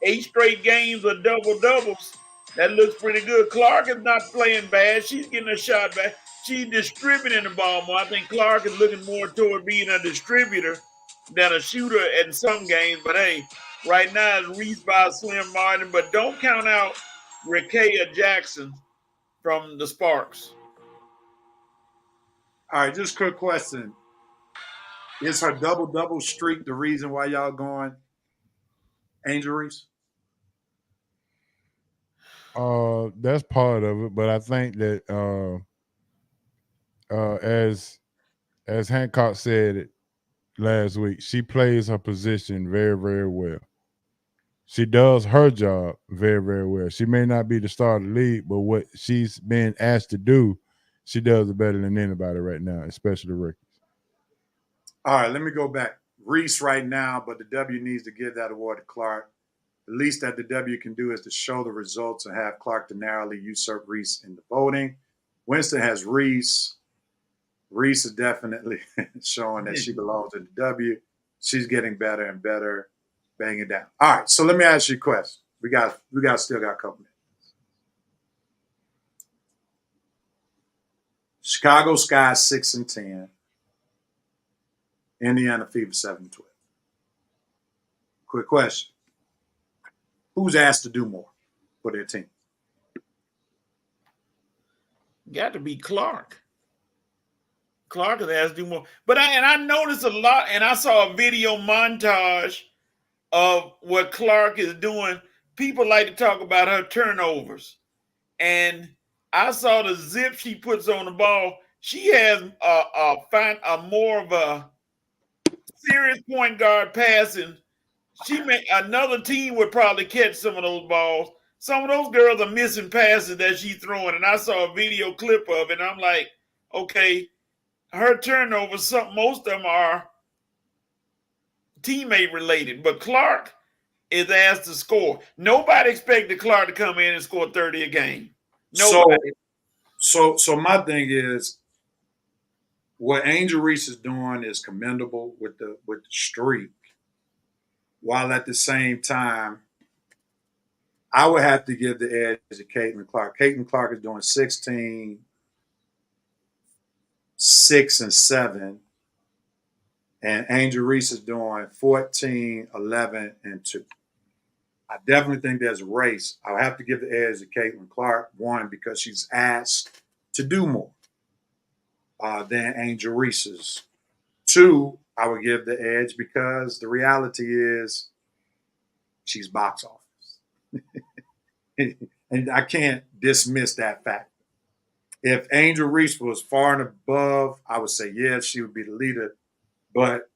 8 straight games of double-doubles, that looks pretty good. Clark is not playing bad. She's getting a shot back. She's distributing the ball more. I think Clark is looking more toward being a distributor than a shooter in some games. But hey, right now it's Reese by a slim margin. But don't count out Rakea Jackson from the Sparks. All right, just a quick question. Is her double-double streak the reason why y'all going Angel Reese? That's part of it, but I think that as Hancock said it last week, she plays her position very, very well. She does her job very, very well. She may not be the star of the league, but what she's been asked to do, she does it better than anybody right now, especially the rookies. All right, let me go back. Reese right now, but the W needs to give that award to Clark. The least that the W can do is to show the results and have Clark to narrowly usurp Reese in the voting. Winston has Reese. Reese is definitely showing that she belongs in the W. She's getting better and better. Bang it down. All right, so let me ask you a question. We still got a couple minutes. Chicago Sky 6-10. Indiana Fever 7-12. Quick question. Who's asked to do more for their team? Got to be Clark. Clark has asked to do more. But I noticed a lot, and I saw a video montage of what Clark is doing. People like to talk about her turnovers. And I saw the zip she puts on the ball. She has a more of a serious point guard passing. Another team would probably catch some of those balls. Some of those girls are missing passes that she's throwing. And I saw a video clip of it. And I'm like, okay, her turnovers, most of them are teammate related, but Clark is asked to score. Nobody expected Clark to come in and score 30 a game. Nobody. So my thing is, what Angel Reese is doing is commendable with the streak, while at the same time, I would have to give the edge to Caitlin Clark. Caitlin Clark is doing 16, 6, and 7. And Angel Reese is doing 14, 11, and 2. I definitely think there's a race. I'll have to give the edge to Caitlin Clark, one, because she's asked to do more than Angel Reese's. 2, I would give the edge because the reality is she's box office. And I can't dismiss that fact. If Angel Reese was far and above, I would say, yes, she would be the leader. But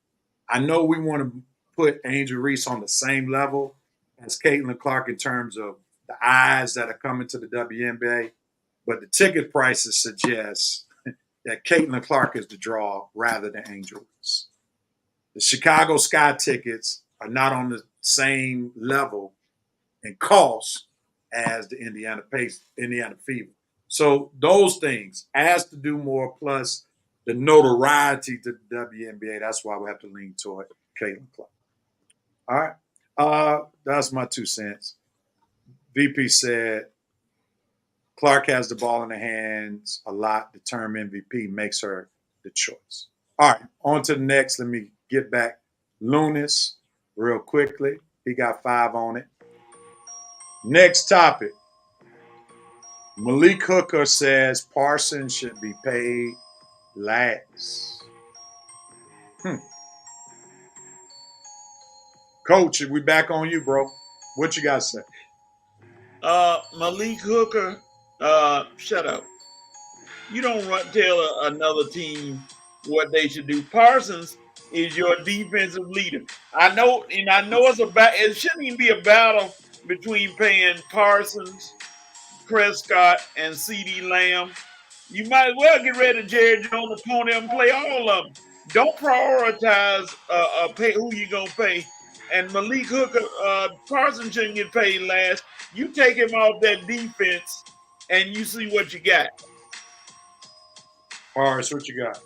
I know we want to put Angel Reese on the same level as Caitlin Clark in terms of the eyes that are coming to the WNBA. But the ticket prices suggest that Caitlin Clark is the draw rather than Angel Reese. The Chicago Sky tickets are not on the same level in cost as the Indiana Fever. So those things, asked to do more, plus the notoriety to the WNBA, that's why we have to lean toward Caitlin Clark. All right. That's my 2 cents. VP said, Clark has the ball in her hands a lot. The term MVP makes her the choice. All right, on to the next. Let me get back. Lunas, real quickly. He got 5 on it. Next topic. Malik Hooker says Parsons should be paid last. Coach, we back on you, bro. What you got to say? Malik Hooker Shut up. You don't tell another team what they should do. Parsons is your defensive leader. I know, and I know it shouldn't even be a battle between paying Parsons, Prescott, and CeeDee Lamb. You might as well get rid of Jerry Jones, Pony, and play all of them. Don't prioritize pay who you gonna pay. And Malik Hooker, Parsons shouldn't get paid last. You take him off that defense, and you see what you got. Horace, what you got?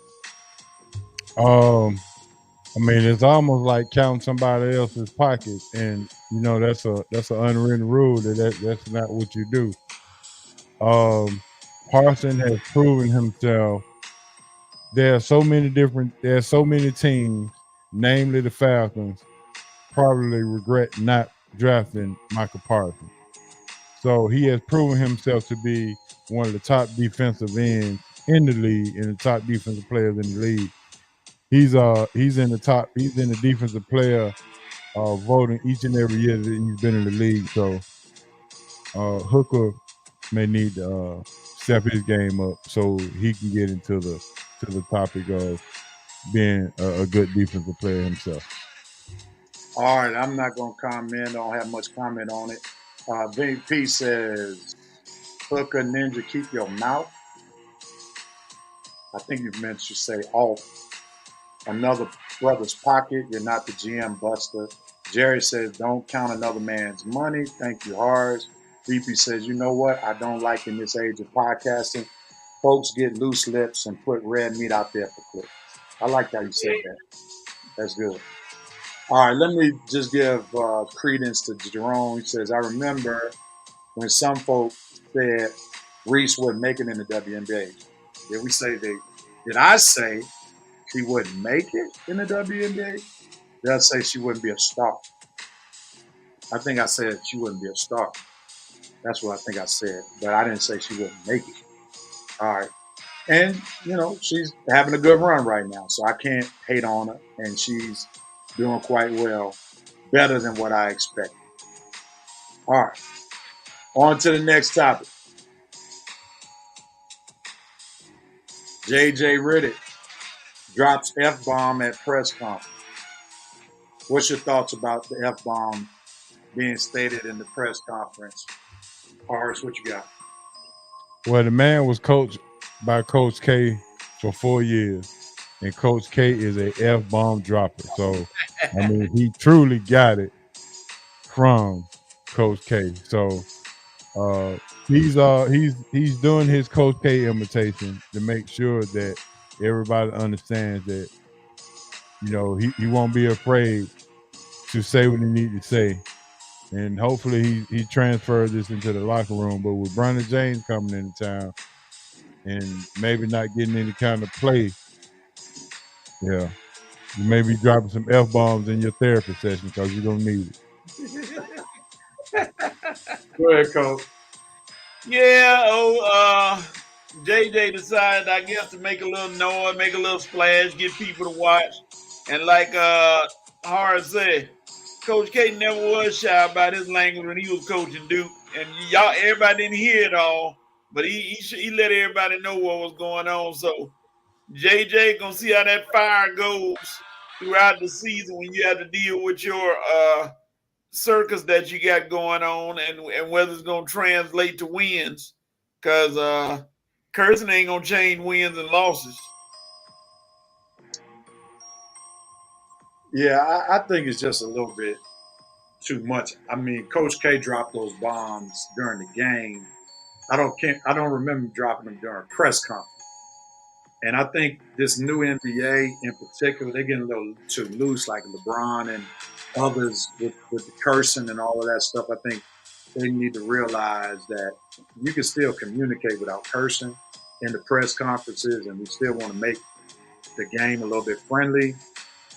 I mean, it's almost like counting somebody else's pocket, and that's an unwritten rule that's not what you do. Parson has proven himself. There are so many teams, namely the Falcons, probably regret not drafting Michael Parsons. So he has proven himself to be one of the top defensive ends in the league and the top defensive players in the league. He's in the defensive player voting each and every year that he's been in the league. So Hooker may need to step his game up so he can get into the topic of being a good defensive player himself. All right, I'm not going to comment. I don't have much comment on it. VP says, Hooker, Ninja, keep your mouth. I think you meant to say off. Another brother's pocket. You're not the GM buster. Jerry says, don't count another man's money. Thank you, Horace. VP says, you know what? I don't like in this age of podcasting. Folks get loose lips and put red meat out there for clicks. I like how you said that. That's good. All right, let me just give credence to Jerome. He says, I remember when some folks said Reese wouldn't make it in the WNBA. Did I say she wouldn't make it in the WNBA? Did I say she wouldn't be a star? I think I said she wouldn't be a star. That's what I think I said. But I didn't say she wouldn't make it. All right. And, she's having a good run right now. So I can't hate on her. And she's doing quite well. Better than what I expected. All right. On to the next topic. J.J. Riddick drops F-bomb at press conference. What's your thoughts about the F-bomb being stated in the press conference? Horace, what you got? Well, the man was coached by Coach K for 4 years, and Coach K is a F-bomb dropper. So, I mean, he truly got it from Coach K. So, he's doing his Coach K imitation to make sure that everybody understands that, he won't be afraid to say what he needs to say. And hopefully he transfers this into the locker room. But with Bronny James coming into town and maybe not getting any kind of play, you may be dropping some F-bombs in your therapy session because you don't need it. Go ahead, Coach. Yeah, JJ decided, I guess, to make a little noise, make a little splash, get people to watch. And like Horace said, Coach K never was shy about his language when he was coaching Duke. And everybody didn't hear it all, but he let everybody know what was going on. So JJ gonna see how that fire goes throughout the season when you have to deal with your circus that you got going on and whether it's gonna translate to wins. Because cursing ain't gonna change wins and losses. Yeah, I think it's just a little bit too much. I mean, Coach K dropped those bombs during the game. I don't remember dropping them during a press conference. And I think this new NBA in particular, they're getting a little too loose, like LeBron and others with the cursing and all of that stuff. I think they need to realize that you can still communicate without cursing in the press conferences, and we still want to make the game a little bit friendly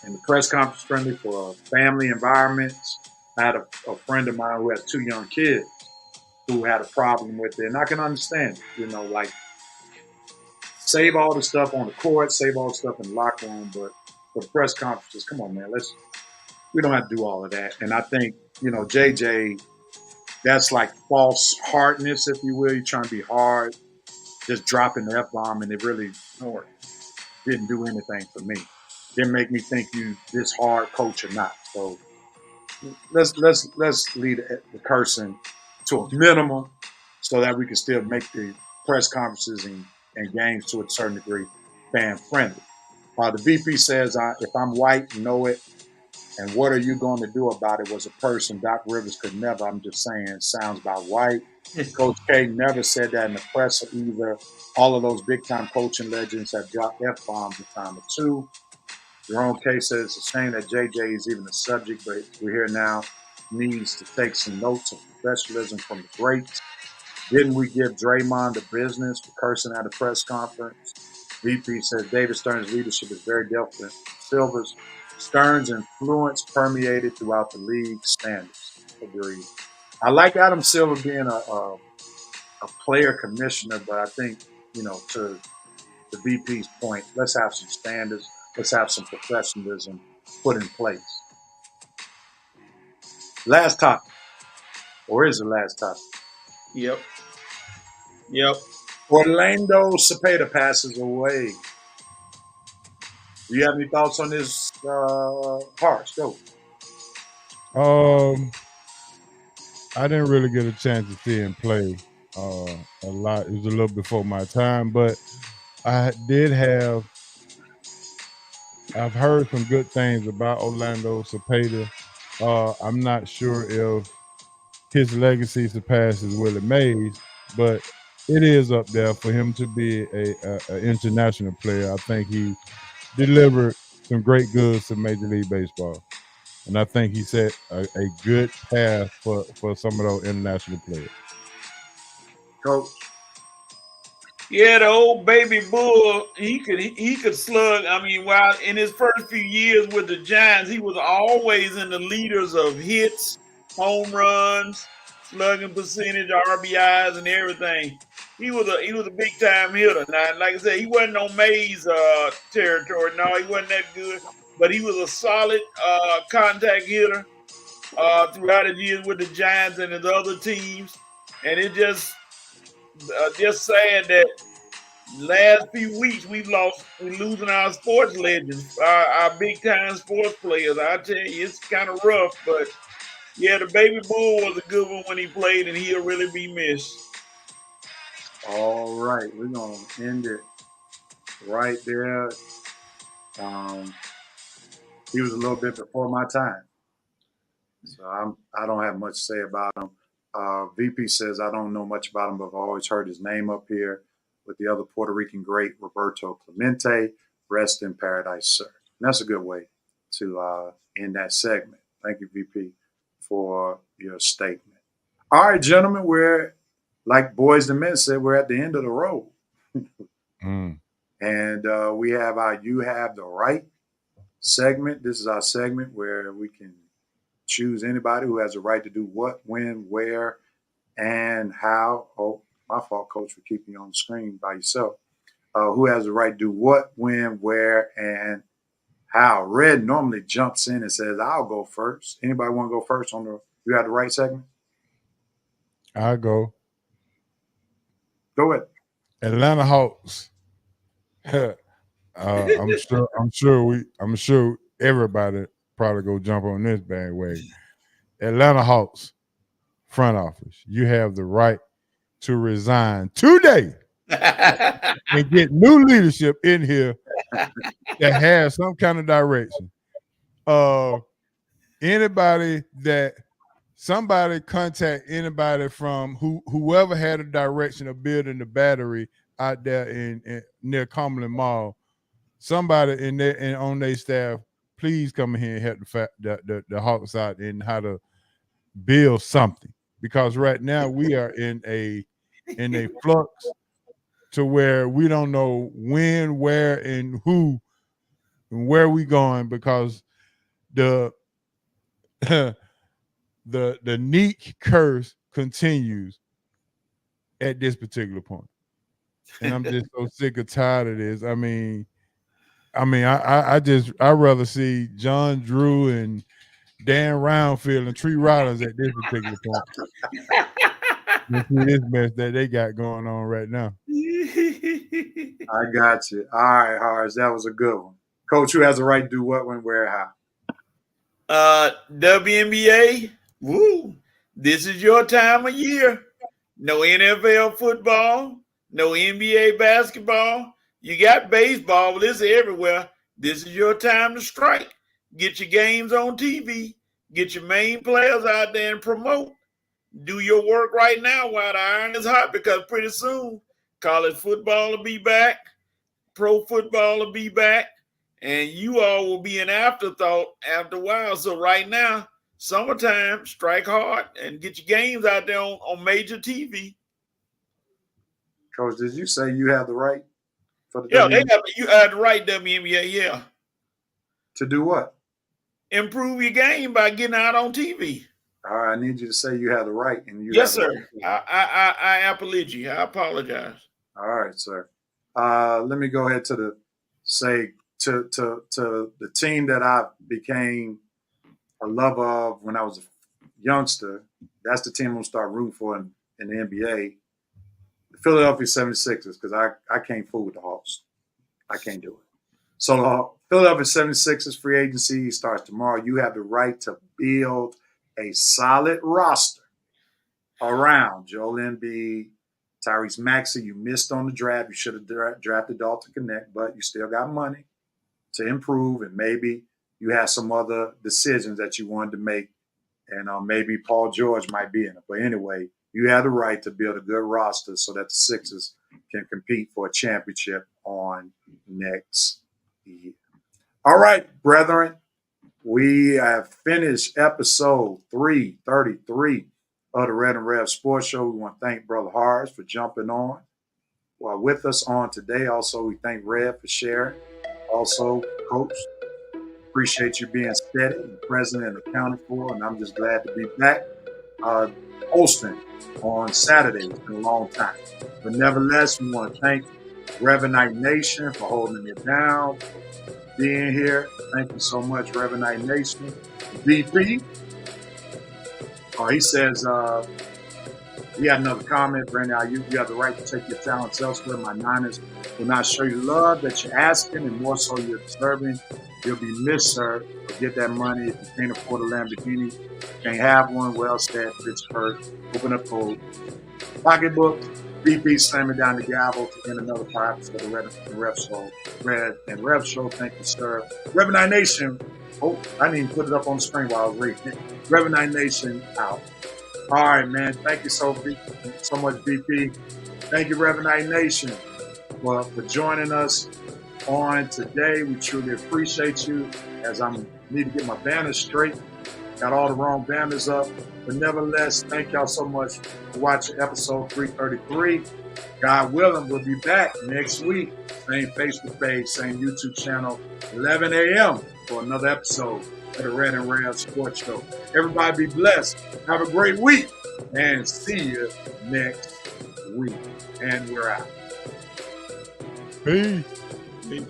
and the press conference friendly for family environments. I had a friend of mine who has 2 young kids who had a problem with it, and I can understand it, like save all the stuff on the court, save all the stuff in the locker room, but for the press conferences, come on, man, we don't have to do all of that. And I think, JJ that's like false hardness, if you will. You're trying to be hard, just dropping the F-bomb, and it really didn't do anything for me. Didn't make me think you this hard coach or not. So let's lead the cursing to a minimum so that we can still make the press conferences and games to a certain degree fan friendly. The VP says, if I'm white, know it. And what are you going to do about it? Was a person Doc Rivers could never. I'm just saying, sounds about white. Coach K never said that in the press either. All of those big time coaching legends have dropped F-bombs a time or two. Jerome K says it's a shame that JJ is even a subject, but we're here now. Needs to take some notes of professionalism from the greats. Didn't we give Draymond the business for cursing at a press conference? VP says David Stern's leadership is very different. Silver's Stern's influence permeated throughout the league standards. Agreed. I like Adam Silver being a player commissioner, but I think, to the VP's point, let's have some standards. Let's have some professionalism put in place. Last topic. Or is the last topic? Yep. Orlando Cepeda passes away. Do you have any thoughts on this, Harsh? Go. I didn't really get a chance to see him play a lot. It was a little before my time, but I've heard some good things about Orlando Cepeda. I'm not sure if his legacy surpasses Willie Mays, but it is up there for him to be an international player. I think he delivered some great goods to Major League Baseball. And I think he set a good path for some of those international players. Coach. Yeah, the old baby bull, he could slug. I mean, while in his first few years with the Giants, he was always in the leaders of hits, home runs, slugging percentage, RBIs, and everything. He was a big time hitter. Now, like I said, he wasn't on Mays territory. No, he wasn't that good. But he was a solid contact hitter throughout his years with the Giants and his other teams. And it just sad that last few weeks we're losing our sports legends, our big time sports players. I tell you, it's kind of rough. But yeah, the baby bull was a good one when he played, and he'll really be missed. All right, we're gonna end it right there. He was a little bit before my time, so I don't have much to say about him. VP says I don't know much about him, but I've always heard his name up here with the other Puerto Rican great, Roberto Clemente. Rest in paradise, sir. And that's a good way to end that segment. Thank you, VP, for your statement. All right, gentlemen, we're, like Boys and Men said, we're at the end of the road. And we have our You Have the Right segment. This is our segment where we can choose anybody who has a right to do what, when, where, and how. Oh, my fault, Coach, for keeping you on the screen by yourself. Who has the right to do what, when, where, and how. Red normally jumps in and says, I'll go first. Anybody want to go first on the You Have the Right segment? I'll go. Go ahead. Atlanta Hawks. I'm sure everybody probably go jump on this bandwagon. Atlanta Hawks front office, you have the right to resign today and get new leadership in here that has some kind of direction. Somebody contact anybody from whoever had a direction of building the battery out there in near Cumberland Mall. Somebody in there and on their staff, please come in here and help the Hawks out in how to build something. Because right now we are in a flux to where we don't know when, where, and who and where we going, because the Neek curse continues at this particular point. And I'm just so sick or tired of this. I mean, I'd rather see John Drew and Dan Roundfield and Tree Rollins at this particular point. You see this mess that they got going on right now. I got you. All right, Harris, that was a good one. Coach, who has the right to do what, when, where, how? WNBA, woo! This is your time of year. No NFL football, no NBA basketball. You got baseball, but it's everywhere. This is your time to strike. Get your games on TV. Get your main players out there and promote. Do your work right now while the iron is hot, because pretty soon college football will be back, pro football will be back, and you all will be an afterthought after a while. So right now, summertime, strike hard and get your games out there on major TV. Coach, did you say you have the right for the Yeah, you have the right, WNBA, yeah. To do what? Improve your game by getting out on TV. All right, I need you to say you have the right. And you Yes, have sir. I apologize. I apologize. All right, sir. Let me go ahead to the team that I became a lover of when I was a youngster. That's the team I'm gonna start rooting for in the NBA. The Philadelphia 76ers, because I can't fool with the Hawks. I can't do it. So the Philadelphia 76ers free agency starts tomorrow. You have the right to build a solid roster around Joel Embiid, Tyrese Maxey. You missed on the draft. You should have drafted Dalton Connect, but you still got money to improve, and maybe you have some other decisions that you wanted to make, and maybe Paul George might be in it. But anyway, you have the right to build a good roster so that the Sixers can compete for a championship on next year. All right, brethren. We have finished episode 333 of the Red and Rev Sports Show. We want to thank Brother Harris for jumping on with us on today. Also, we thank Rev for sharing. Also, Coach, appreciate you being steady and present and accounted for. And I'm just glad to be back hosting on Saturday. It's been a long time. But nevertheless, we want to thank Revenite Nation for holding it down, being here. Thank you so much, Revenite Nation. VP. He says, he had another comment. Brandon, you have the right to take your talents elsewhere. My Niners will not show you love that you're asking, and more so you're deserving. You'll be missed, sir. But get that money. If you can't afford a Lamborghini, you can't have one. Well said, Pittsburgh. Open up for pocketbook. BP slamming down the gavel to end another 5 episode of the Red and Rev Show. Thank you, sir. Revenite Nation. Oh, I didn't even put it up on the screen while I was reading it. Revenite Nation out. All right, man. Thank you so much, BP. Thank you, Revenite Nation, for joining us on today. We truly appreciate you, as I need to get my banners straight. Got all the wrong banners up. But nevertheless, thank y'all so much for watching episode 333. God willing, we'll be back next week. Same Facebook page, same YouTube channel, 11 a.m. for another episode of the Red and Rev Sports Show. Everybody be blessed. Have a great week. And see you next week. And we're out. Peace. Peace.